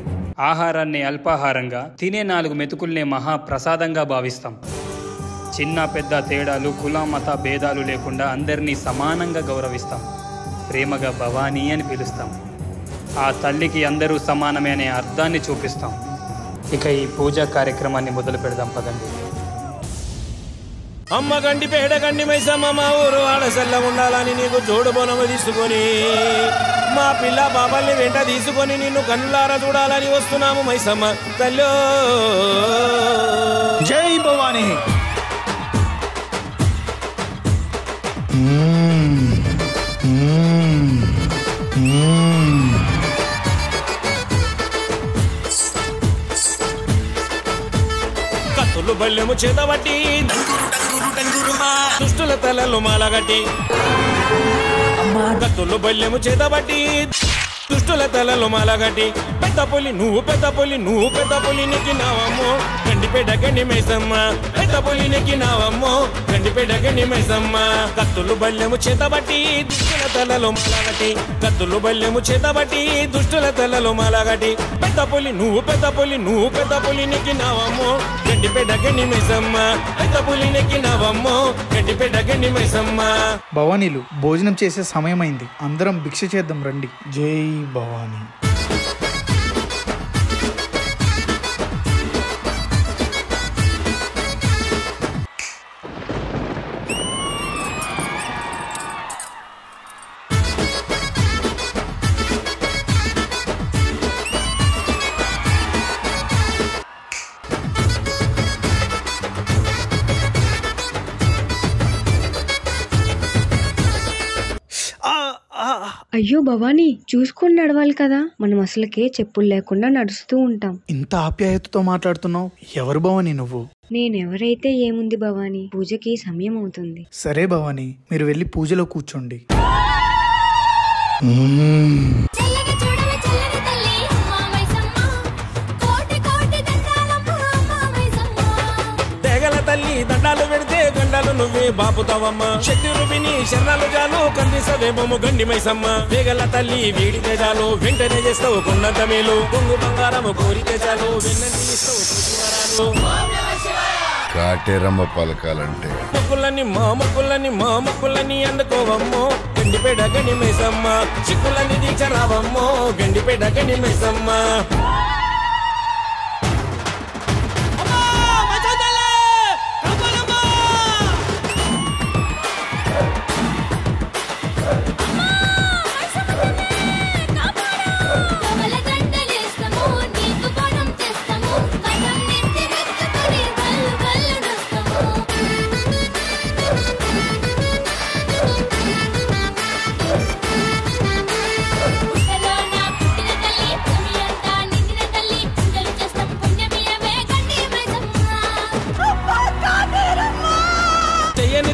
ఆహారాన్ని అల్పాహారంగా, తినే 4 మెతుకుల్నే మహాప్రసాదంగా భావిస్తాం. చిన్న పెద్ద తేడాలు, కుల మత భేదాలు లేకుండా అందరినీ సమానంగా గౌరవిస్తాం. ప్రేమగా భవానీ అని పిలుస్తాం. ఆ తల్లికి అందరూ సమానమే అనే అర్థాన్ని చూపిస్తాం. ఇక ఈ పూజా కార్యక్రమాన్ని మొదలు పెడదాం పదండి. అమ్మ గండి పేడ గండి మైసమ్మ మా ఊరు ఆడసల్ల ఉండాలని నీకు జోడు బొనము తీసుకొని మా పిల్ల బాబాల్ని వెంట తీసుకొని నిన్ను కన్నులారా చూడాలని వస్తున్నాము మైసమ్మ తల్లో. జై భవానీ. కత్తులు బల్లెము చేతబట్టి దుష్టుల తలలు మాలగట్టి. కత్తులు బల్లెము చేతబట్టి దుష్టుల తలలు మాలగట్టి. పెద్ద పులి నువ్వు పెద్ద పులి, నువ్వు పెద్ద పులి నెక్కినావమ్మో గండిపేట గండి మైసమ్మ. పెద్ద పులి నెక్కినావమ్మో గండిపేట గండి మైసమ్మ. కత్తులు బల్లెము చేతబట్టి దుష్టుల తలలు మాలగట్టి. కత్తులు బల్లెము చేతబట్టి దుష్టుల తలలు మాలగట్టి. పెద్ద పులి నువ్వు పెద్ద పులి, నువ్వు పెద్ద పులి నెక్కినావమ్మో గండిపేట గండి మైసమ్మ. పెద్ద పులి నెక్కినావమ్మో గండిపేట గండి మైసమ్మ. భవానీలు, భోజనం చేసే సమయమైంది. అందరం భిక్ష చేద్దాం రండి. జై భవానీ. అయ్యో భవానీ, చూసుకొని నడవాలి కదా. మనం అసలుకే చెప్పులు లేకుండా నడుస్తూ ఉంటాం. ఇంత ఆప్యాయతతో మాట్లాడుతున్నావు. ఎవరు భవానీ నువ్వు? నేనెవరైతే ఏముంది భవానీ, పూజకి సమయం అవుతుంది. సరే భవానీ, మీరు వెళ్ళి పూజలో కూర్చోండి. తల్లి దండాలు పెడితే గండాలు నువ్వే బాపుతావమ్మ. శక్తి రూపిణి శరణాలు జాలు కందిసవేమో గండి మైసమ్మ. వేగల తల్లి వీడితే చాలు వెంటనే చేస్తావు కొన్నంత మేలు. కొంగు బంగారము కోరితే చాలు వెన్నంటి ఇస్తావు. కాటేరమ్మ పలకాలంటే మొక్కులని మా మొక్కులని అందుకోవమ్మో గండిపేట గండి మైసమ్మ. చిక్కులని దీక్షరావమ్మో గండిపేట గండి మైసమ్మ.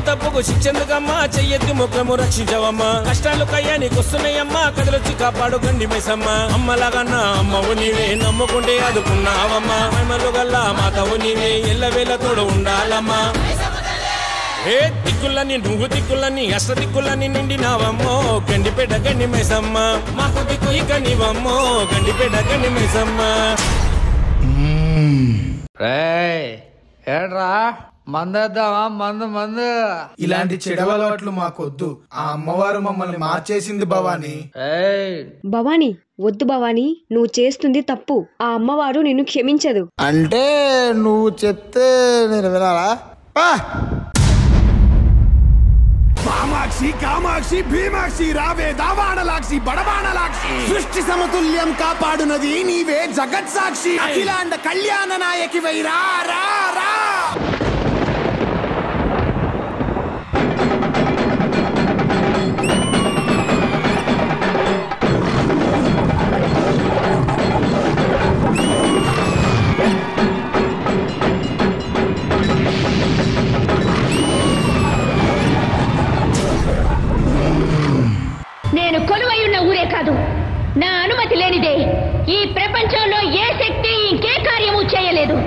తప్పుకు శిక్షెందుకమ్మా, చెయ్యెత్తి ముఖము రక్షించవమ్మా. కష్టాలు కయ్యానికి వస్తున్నాయమ్మా, కదలొచ్చి కాపాడు గండి మైసమ్మ. అమ్మలాగన్నా అమ్మవు నీవే, నమ్ముకుంటే అదుకున్నావమ్మా. మహిమలు గల్లా మాతవు నీవే, ఎల్లవేళ తోడు ఉండాలమ్మా. ఏ దిక్కులని నువ్వు దిక్కులని అష్ట దిక్కులని నిండినావమ్మో గండిపేట గండి మైసమ్మ. మాకు దిక్కు ఇక నీవమ్మో గండిపేట గండి మైసమ్మ. ఏడ్రా మందేద్దామా? మందు ఇలాంటి చెడవలవాట్లు మాకొద్దు. ఆ అమ్మవారు మమ్మల్ని మార్చేసింది భవానీ. భవానీ వద్దు భవానీ, నువ్వు చేస్తుంది తప్పు. ఆ అమ్మవారు నిన్ను క్షమించదు. అంటే నువ్వు చెప్తే నేను వినాలా? కామాక్షి కామాక్షి భీమాక్షి రావే దావాణలాక్షి బడబాణలాక్షి. సృష్టి సమతుల్యం కాపాడునది నీవే జగత్ సాక్షి. అఖిలాండ కళ్యాణ నాయకి వై రా రా రా. నేను కొలువై ఉన్న ఊరే కాదు, నా అనుమతి లేనిదే ఈ ప్రపంచంలో ఏ శక్తి ఇంకే కార్యము చేయలేదు.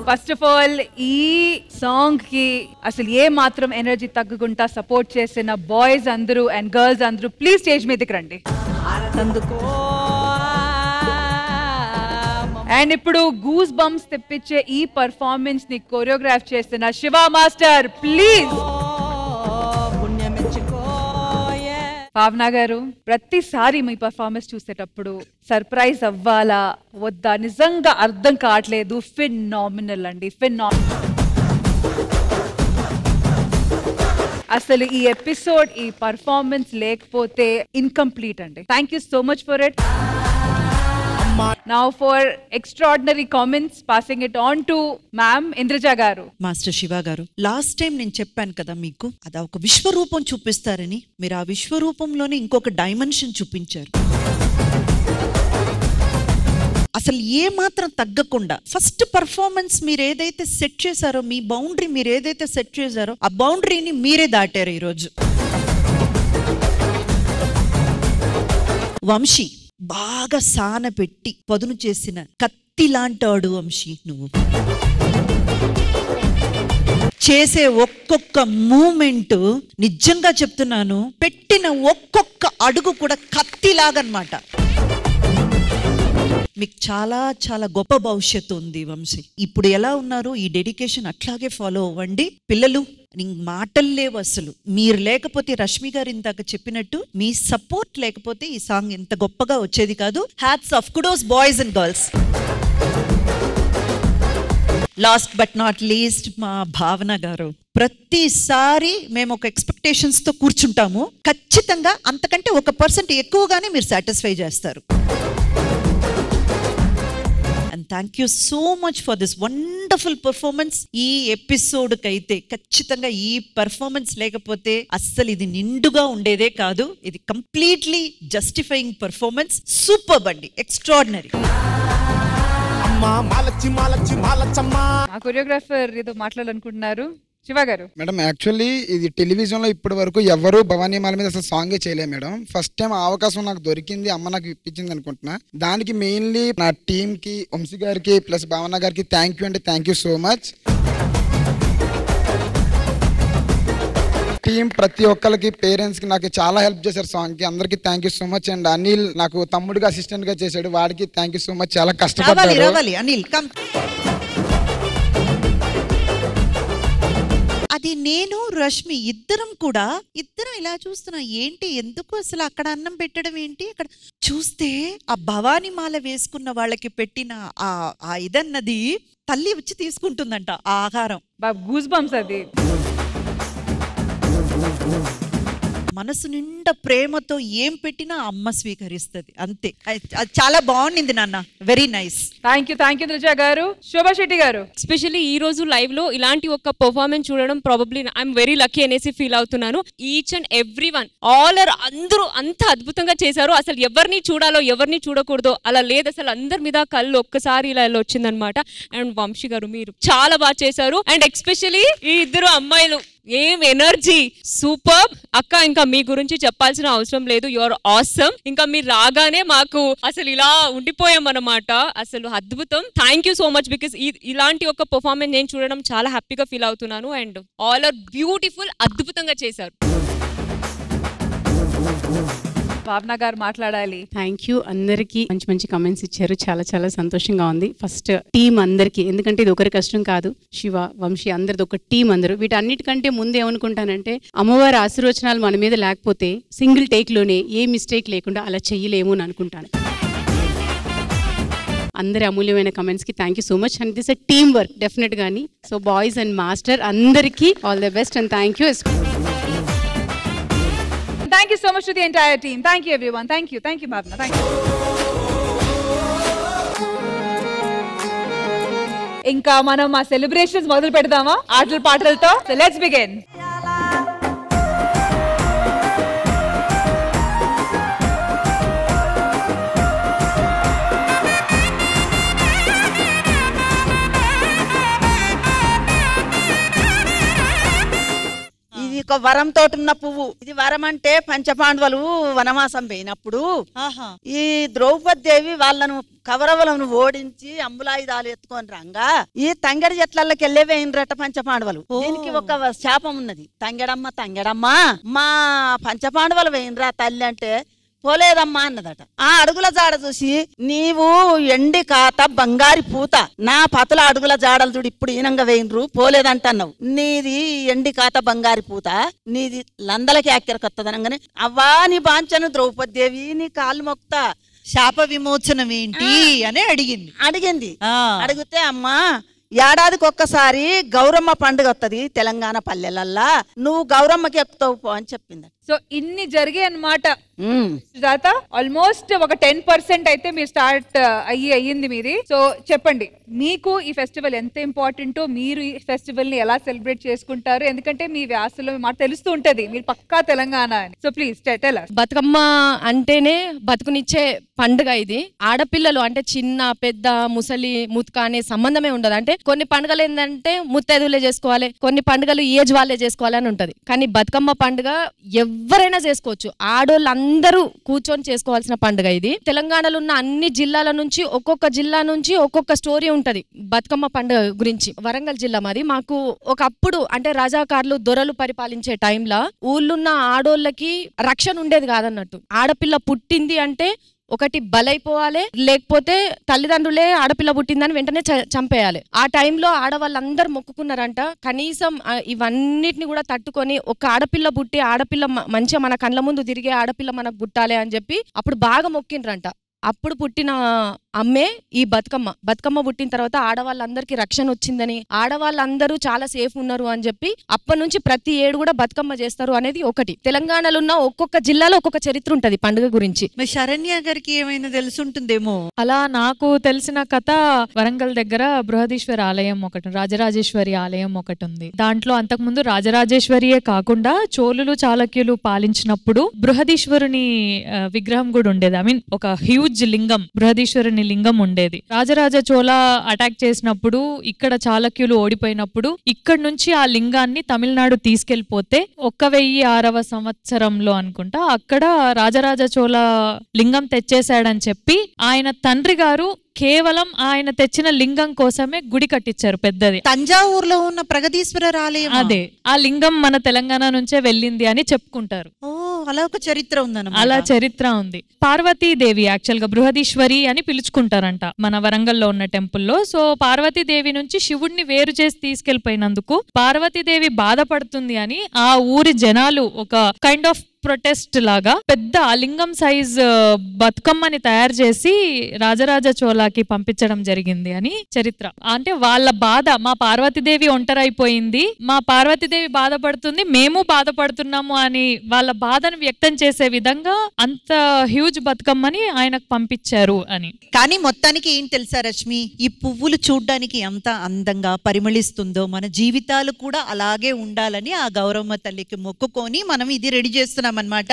ఫస్ట్ ఆఫ్ ఆల్ ఈ సాంగ్ కి అసలు ఏ మాత్రం ఎనర్జీ తగ్గకుండా సపోర్ట్ చేసిన బాయ్స్ అందరూ అండ్ గర్ల్స్ అందరూ ప్లీజ్ స్టేజ్ మీదకి రండి. అండ్ ఇప్పుడు గూస్ బంప్స్ తెప్పించే ఈ పర్ఫార్మెన్స్ ని కోరియోగ్రాఫ్ చేసిన శివ మాస్టర్ ప్లీజ్. పావనా గారు, ప్రతిసారి మీ పర్ఫార్మెన్స్ చూసేటప్పుడు సర్ప్రైజ్ అవ్వాలా వద్దా నిజంగా అర్థం కావట్లేదు. ఫినామినల్ అండి, ఫినామినల్. అసలు ఈ ఎపిసోడ్ ఈ పర్ఫార్మెన్స్ లేకపోతే ఇన్కంప్లీట్ అండి. Thank you so much for it. Now for extraordinary comments, passing it on to ma'am Indraja garu. Master Shiva గారు, లాస్ట్ టైం నేను చెప్పాను కదా మీకు, అది ఒక విశ్వరూపం చూపిస్తారని. మీరు ఆ విశ్వరూపంలోనే ఇంకొక డైమెన్షన్ చూపించారు. అసలు ఏ మాత్రం తగ్గకుండా ఫస్ట్ పర్ఫార్మెన్స్ మీరు ఏదైతే సెట్ చేశారో, మీ బౌండరీ మీరు ఏదైతే సెట్ చేశారో ఆ బౌండరీని మీరే దాటారు ఈరోజు. వంశీ బాగా సాన పెట్టి పదును చేసిన కత్తి లాంటాడు వంశీ. నువ్వు చేసే ఒక్కొక్క మూమెంట్ నిజంగా చెప్తున్నాను, పెట్టిన ఒక్కొక్క అడుగు కూడా కత్తిలాగనమాట. మీకు చాలా చాలా గొప్ప భవిష్యత్తు ఉంది వంశీ. ఇప్పుడు ఎలా ఉన్నారు, ఈ డెడికేషన్ అట్లాగే ఫాలో అవ్వండి. పిల్లలు మాటలు లేవు అసలు. మీరు లేకపోతే, రష్మి గారు ఇందాక చెప్పినట్టు, మీ సపోర్ట్ లేకపోతే ఈ సాంగ్ ఇంత గొప్పగా వచ్చేది కాదు. Hats off, kudos boys and girls. Last but not least మా భావన గారు, ప్రతిసారి మేము ఒక ఎక్స్పెక్టేషన్స్ తో కూర్చుంటాము. ఖచ్చితంగా అంతకంటే 1% ఎక్కువగానే మీరు సాటిస్ఫై చేస్తారు. And thank you so much for this wonderful performance. ఈ ఎపిసోడ్ కైతే ఖచ్చితంగా ఈ పర్ఫార్మెన్స్ లేకపోతే అస్సలు ఇది నిండుగా ఉండేదే కాదు. ఇది కంప్లీట్లీ జస్టిఫైయింగ్ పర్ఫార్మెన్స్. సూపర్ అండి, ఎక్స్ట్రాడినరీ. ఆ కొరియోగ్రాఫర్ ఏదో మాట్లాడాలనుకుంటున్నారు శివ గారు. మేడం, యాక్చువల్లీ ఇది టెలివిజన్ లో ఇప్పటి వరకు ఎవరు భవానీ మాల మీద అసలు సాంగే చేయలేదు మేడం. ఫస్ట్ టైం అవకాశం నాకు దొరికింది, అమ్మ నాకు ఇప్పించింది అనుకుంటున్నా. దానికి మెయిన్లీ నా టీమ్ కి, వంశీ గారికి ప్లస్ భావన గారికి థ్యాంక్ యూ అండి. Thank you so much. Team ప్రతి ఒక్కరికి, పేరెంట్స్ కి నాకు చాలా హెల్ప్ చేశారు సాంగ్ కి. అందరికి thank you so much. And Anil నాకు తమ్ముడిగా అసిస్టెంట్ గా చేశాడు, వాడికి థ్యాంక్ యూ సో మచ్. చాలా కష్టపడ్డాడు. అనిల్ కమ్. అది నేను రష్మి ఇద్దరం ఇలా చూస్తున్నా. ఏంటి, ఎందుకు అసలు అక్కడ అన్నం పెట్టడం ఏంటి, అక్కడ చూస్తే ఆ భవానీ మాల వేసుకున్న వాళ్ళకి పెట్టిన ఆ ఇదన్నది తల్లి వచ్చి తీసుకుంటుందంట ఆ ఆహారం. Goose bumps. అది మనసు నిండా ప్రేమతో ఏం పెట్టినా అమ్మ స్వీకరిస్తుంది, అంతే. అది చాలా బాగుంది నాన్న, very nice. Thank you Indraja గారు. శోభా శెట్టి గారు, ఎస్పెషల్లీ ఈ రోజు లైవ్ లో ఇలాంటి ఒక పర్ఫార్మెన్స్ చూడడం ప్రాబబ్లీ ఐఎమ్ వెరీ లక్కీ అనేసి ఫీల్ అవుతున్నాను. ఈచ్ అండ్ ఎవ్రీ వన్, అందరూ అంత అద్భుతంగా చేశారు. అసలు ఎవరిని చూడాలో ఎవరిని చూడకూడదో అలా లేదు. అసలు అందరి మీద కళ్ళు ఒక్కసారి ఇలా వచ్చిందనమాట. అండ్ వంశీ గారు, మీరు చాలా బాగా చేశారు. అండ్ ఎస్పెషల్లీ ఈ ఇద్దరు అమ్మాయిలు, ఏం ఎనర్జీ, సూపర్. అక్క, ఇంకా మీ గురించి చెప్పాల్సిన అవసరం లేదు, యు ఆర్ ఆసమ్. ఇంకా మీరు రాగానే మాకు అసలు ఇలా ఉండిపోయాం అన్నమాట. అసలు అద్భుతం. Thank you so much. Because ఇలాంటి ఒక పర్ఫార్మెన్స్ నేను చూడడం చాలా హ్యాపీగా ఫీల్ అవుతున్నాను. అండ్ ఆల్ ఆర్ బ్యూటిఫుల్, అద్భుతంగా చేశారు. భావన గారు మాట్లాడాలి. Thank you. అందరికి మంచి మంచి కమెంట్స్ ఇచ్చారు. చాలా చాలా సంతోషంగా ఉంది. ఫస్ట్ టీం అందరికి, ఎందుకంటే ఇది ఒకరి కష్టం కాదు. శివ, వంశీ అందరిది ఒక టీం. అందరూ వీటన్నిటికంటే ముందు ఏమనుకుంటానంటే అమ్మవారి ఆశీర్వచనాలు మన మీద లేకపోతే సింగిల్ టేక్ లోనే ఏ మిస్టేక్ లేకుండా అలా చెయ్యలేము అని అనుకుంటాను. అందరి అమూల్యమైన కమెంట్స్ కి thank you so much. And this a team work definite గానీ. సో బాయ్స్ అండ్ మాస్టర్ అందరికి all the best and thank you. Thank you so much to the entire team. Thank you everyone. Thank you Bhavna. Thank you. ఇంకా మనం మా సెలబ్రేషన్స్ మొదలు పెడదామా ఆటల పాటలతో? So let's begin. ఇది ఒక వరం తోటి ఉన్న పువ్వు. ఇది వరం అంటే పంచపాండవులు వనవాసం పోయినప్పుడు ఈ ద్రౌపది దేవి వాళ్ళను కౌరవులను ఓడించి అంబులాయుధాలు ఎత్తుకొని రంగా ఈ తంగడి చెట్లకి వెళ్ళే వేయినరట పంచపాండవులు. దీనికి ఒక శాపం ఉన్నది. తంగడమ్మ మా పంచపాండవులు వేయినరా తల్లి అంటే పోలేదమ్మా అన్నదట. ఆ అడుగుల జాడ చూసి నీవు ఎండి కాత బంగారి పూత నా పతుల అడుగుల జాడలు చూడు ఇప్పుడు ఈనంగా వేయినరు పోలేదంటన్నావు. నీది ఎండి కాత బంగారి పూత నీది లందలకి ఆక్కెరకొత్తదనగానే అవ్వా నీ బాంచను ద్రౌపది దేవి నీ కాళ్ళు మొక్తా శాప విమోచనం ఏంటి అని అడిగింది. అడిగితే అమ్మా ఏడాదికి ఒక్కసారి గౌరమ్మ పండుగ వస్తుంది తెలంగాణ పల్లెలల్లా, నువ్వు గౌరమ్మకి ఎక్కుతావు పో అని చెప్పింది. సో ఇన్ని జరిగాయి అన్నమాట. సుజాత ఆల్మోస్ట్ ఒక 10% అయితే మీరు స్టార్ట్ అయ్యింది మీది. సో చెప్పండి మీకు ఈ ఫెస్టివల్ ఎంత ఇంపార్టెంటో, మీరు ఈ ఫెస్టివల్ ని ఎలా సెలబ్రేట్ చేసుకుంటారు? ఎందుకంటే మీ వ్యాసలో మాకు తెలుస్తూ ఉంటది మీరు పక్కా తెలంగాణ అని. So please tell us. Bathukamma అంటేనే బతుకునిచ్చే పండుగ ఇది. ఆడపిల్లలు అంటే చిన్న పెద్ద ముసలి ముత్క అనే సంబంధమే ఉండదు. అంటే కొన్ని పండుగలు ఏంటంటే ముత్తైదులే చేసుకోవాలి, కొన్ని పండుగలు ఏజ్ వాళ్ళే చేసుకోవాలి అని ఉంటది. కానీ బతుకమ్మ పండుగ ఎవరైనా చేసుకోవచ్చు. ఆడోళ్ళందరూ కూర్చొని చేసుకోవాల్సిన పండుగ ఇది. తెలంగాణలో ఉన్న అన్ని జిల్లాల నుంచి ఒక్కొక్క జిల్లా నుంచి ఒక్కొక్క స్టోరీ ఉంటది బతుకమ్మ పండుగ గురించి. వరంగల్ జిల్లా మాది. మాకు ఒకప్పుడు అంటే రజాకార్లు దొరలు పరిపాలించే టైంలో ఊళ్ళున్న ఆడోళ్ళకి రక్షణ ఉండేది కాదన్నట్టు. ఆడపిల్ల పుట్టింది అంటే ఒకటి బలైపోవాలి, లేకపోతే తల్లిదండ్రులే ఆడపిల్ల పుట్టిందని వెంటనే చంపేయాలి. ఆ టైంలో ఆడవాళ్ళందరూ మొక్కుకున్నారంట కనీసం ఇవన్నిటిని కూడా తట్టుకొని ఒక ఆడపిల్ల పుట్టి ఆడపిల్ల మంచిగా మన కళ్ళ ముందు తిరిగే ఆడపిల్ల మనకు పుట్టాలి అని చెప్పి అప్పుడు బాగా మొక్కిండ్రంట. అప్పుడు పుట్టిన అమ్మే ఈ బతుకమ్మ పుట్టిన తర్వాత ఆడవాళ్ళందరికీ రక్షణ వచ్చిందని, ఆడవాళ్ళందరూ చాలా సేఫ్ ఉన్నారు అని చెప్పి అప్పటి నుంచి ప్రతి ఏడు కూడా బతుకమ్మ చేస్తారు అనేది ఒకటి. తెలంగాణలో ఉన్న ఒక్కొక్క జిల్లాలో ఒక్కొక్క చరిత్ర ఉంటది పండుగ గురించి. శరణ్య గారికి ఏమైనా తెలుసుంటుందేమో. అలా నాకు తెలిసిన కథ వరంగల్ దగ్గర బృహదీశ్వర ఆలయం ఒకటి, రాజరాజేశ్వరి ఆలయం ఒకటి ఉంది. దాంట్లో అంతకుముందు రాజరాజేశ్వరియే కాకుండా చోళులు చాళక్యులు పాలించినప్పుడు బృహదీశ్వరుని విగ్రహం కూడా ఉండేది. ఐ మీన్ ఒక హ్యూజ్ లింగం, బృహదీశ్వరుని లింగం ఉండేది. రాజరాజ చోళ అటాక్ చేసినప్పుడు ఇక్కడ చాళక్యులు ఓడిపోయినప్పుడు ఇక్కడ నుంచి ఆ లింగాన్ని తమిళనాడు తీసుకెళ్లిపోతే 1006వ సంవత్సరంలో అనుకుంటా అక్కడ రాజరాజ చోళ లింగం తెచ్చేశాడని చెప్పి ఆయన తండ్రి గారు కేవలం ఆయన తెచ్చిన లింగం కోసమే గుడి కట్టించారు పెద్దది. తంజావూరులో ఉన్న ప్రగదీశ్వర ఆలయం అదే ఆ లింగం మన తెలంగాణ నుంచే వెళ్ళింది అని చెప్పుకుంటారు. అలా ఒక చరిత్ర ఉందన్నమాట. అలా చరిత్ర ఉంది. పార్వతీదేవి యాక్చువల్ గా బృహదీశ్వరి అని పిలుచుకుంటారంట మన వరంగల్లో ఉన్న టెంపుల్లో. సో పార్వతీదేవి నుంచి శివుడిని వేరు చేసి తీసుకెళ్లిపోయినందుకు పార్వతీదేవి బాధపడుతుంది అని ఆ ఊరి జనాలు ఒక కైండ్ ఆఫ్ ప్రొటెస్ట్ లాగా పెద్ద లింగం సైజ్ బతుకమ్మని తయారు చేసి రాజరాజ చోళకి పంపించడం జరిగింది అని చరిత్ర. అంటే వాళ్ళ బాధ, మా పార్వతీదేవి ఒంటరైపోయింది, మా పార్వతీదేవి బాధపడుతుంది, మేము బాధపడుతున్నాము అని వాళ్ళ బాధను వ్యక్తం చేసే విధంగా అంత హ్యూజ్ బతుకమ్మని ఆయనకు పంపించారు అని. కానీ మొత్తానికి ఏం తెలుసా రష్మి, ఈ పువ్వులు చూడ్డానికి ఎంత అందంగా పరిమళిస్తుందో మన జీవితాలు కూడా అలాగే ఉండాలని ఆ గౌరమ్మ తల్లికి మొక్కుకొని మనం ఇది రెడీ చేస్తున్నాం అన్నమాట.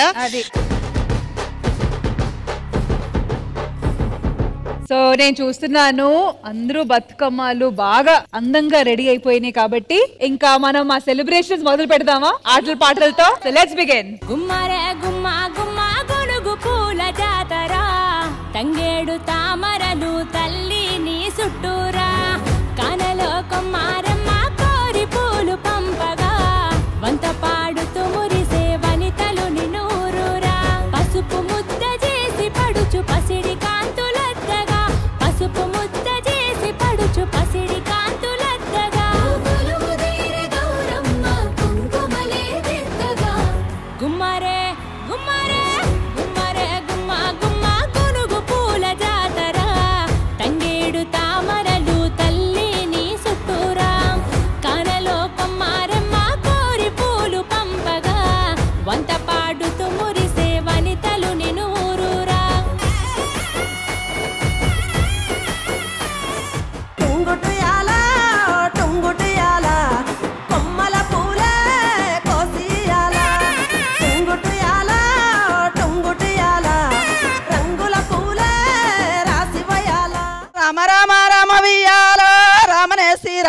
సో నేను చూస్తున్నాను అందరూ బతుకమ్మలు బాగా అందంగా రెడీ అయిపోయినాయి కాబట్టి ఇంకా మనం మా సెలబ్రేషన్స్ మొదలు పెడదామా ఆటల పాటలతో? Let's begin. గుమ్మరే గుమ్మా గుమ్మా గొడుగు పూల జాతర, తంగేడు తామరలు తల్లి నీ చుట్టూరా, కానలో కొమ్మారమ్మ కోరి పూలు పంపగా, వంత పాడుతూ మురిసే వనితలు నిన్నూరురా, పసుపు ముద్ద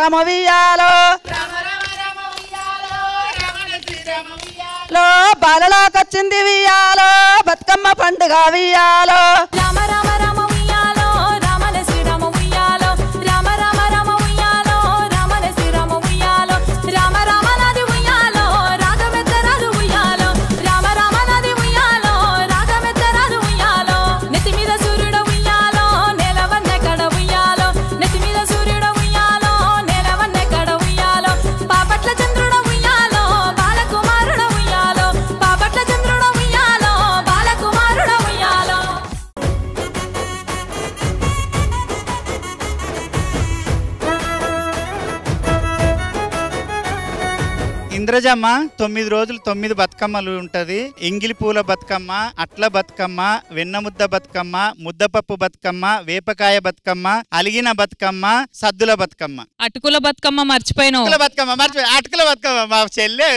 రమ వియాలో లో బాలలోకొచ్చింది వియాలో బతుకమ్మ పండుగ వియాలో రామ రామ రామ ఉయ్యాలో రామల శ్రీరామ ఉయ్యాలో రామ రామ రామ ఉయ్యాలో రామల శ్రీరామ ఉయ్యాలో రామ రామ నది ఉయ్యాలో రాగమెత్తరాదు ఉయ్యాలో రామ రామ నది ఉయ్యాలో రాగమెత్తరాదు ఉయ్యాలో నెత్తి మీద సూర్యుడు ఉయ్యాలో నెలవన్నెక్కడ ఉయ్యాలో నెత్తి మీద సూర్యుడు ఉయ్యాలో నెలవన్నెక్కడ ఉయ్యాలో పాపట్ల చంద్రుడు ఉయ్యాలో బాలకుమారుడు ఉయ్యాలో పాపట్ల చంద్రుడు ఉయ్యాలో బాలకుమారుడు ఉయ్యాలో ఇంద్రజమ్మ 9 రోజులు 9 బతుకమ్మలు ఉంటది. ఎంగిలి పూల బతుకమ్మ, అట్ల బతుకమ్మ, వెన్నముద్ద బతుకమ్మ, ముద్దపప్పు బతుకమ్మ, వేపకాయ బతుకమ్మ, అలిగిన బతుకమ్మ, సద్దుల బతుకమ్మ. అటుకుల బతుకమ్మ మర్చిపోయినావు. అటుకుల బతుకమ్మ మా చెల్లె.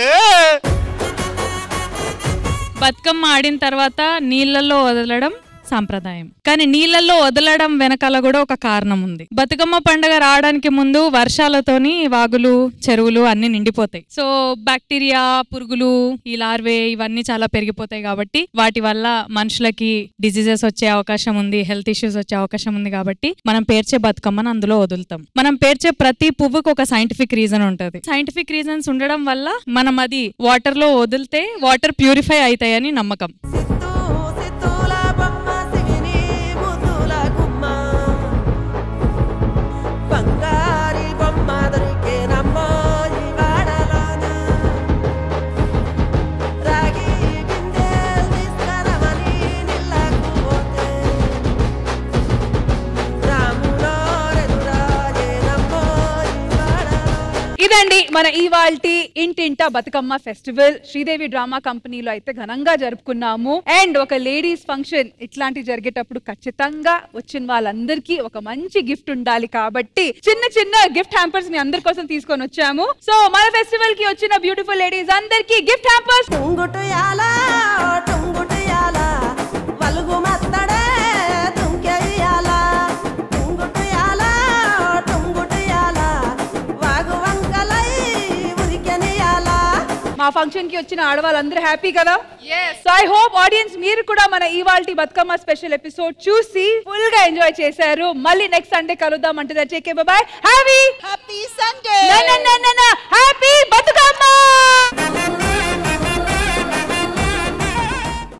బతుకమ్మ ఆడిన తర్వాత నీళ్ళల్లో వదలడం సాంప్రదాయం. కానీ నీళ్ళల్లో వదలడం వెనకాల కూడా ఒక కారణం ఉంది. బతుకమ్మ పండుగ రావడానికి ముందు వర్షాలతోని వాగులు చెరువులు అన్ని నిండిపోతాయి. సో బ్యాక్టీరియా, పురుగులు, ఈ లార్వే ఇవన్నీ చాలా పెరిగిపోతాయి. కాబట్టి వాటి వల్ల మనుషులకి డిజీజెస్ వచ్చే అవకాశం ఉంది, హెల్త్ ఇష్యూస్ వచ్చే అవకాశం ఉంది. కాబట్టి మనం పేర్చే బతుకమ్మను అందులో వదులుతాం. మనం పేర్చే ప్రతి పువ్వుకు ఒక సైంటిఫిక్ రీజన్ ఉంటుంది. సైంటిఫిక్ రీజన్స్ ఉండడం వల్ల మనం అది వాటర్ లో వదిలితే వాటర్ ప్యూరిఫై అవుతాయని నమ్మకం. ఇదండి మన ఇవాల్టి ఇంటింటా బతుకమ్మ ఫెస్టివల్ శ్రీదేవి డ్రామా కంపెనీలో అయితే ఘనంగా జరుపుకున్నాము. అండ్ ఒక లేడీస్ ఫంక్షన్ ఇట్లాంటి జరిగేటప్పుడు ఖచ్చితంగా వచ్చిన వాళ్ళందరికీ ఒక మంచి గిఫ్ట్ ఉండాలి. కాబట్టి చిన్న చిన్న గిఫ్ట్ హ్యాంపర్స్ మీ అందరి కోసం తీసుకొని వచ్చాము. సో మన ఫెస్టివల్ కి వచ్చిన బ్యూటిఫుల్ లేడీస్ అందరికీ గిఫ్ట్ హ్యాంపర్స్. మా ఫంక్షన్ కి వచ్చిన ఆడవాళ్ళందరూ హ్యాపీ కదా? సో ఐ హోప్ ఆడియన్స్ మీరు కూడా మన ఇవాల్టి బతుకమ్మ స్పెషల్ ఎపిసోడ్ చూసి ఫుల్ గా ఎంజాయ్ చేశారు. మళ్ళీ నెక్స్ట్ సండే కలుద్దాం. అంటే take care, by by. Happy Sunday, happy Bathukamma.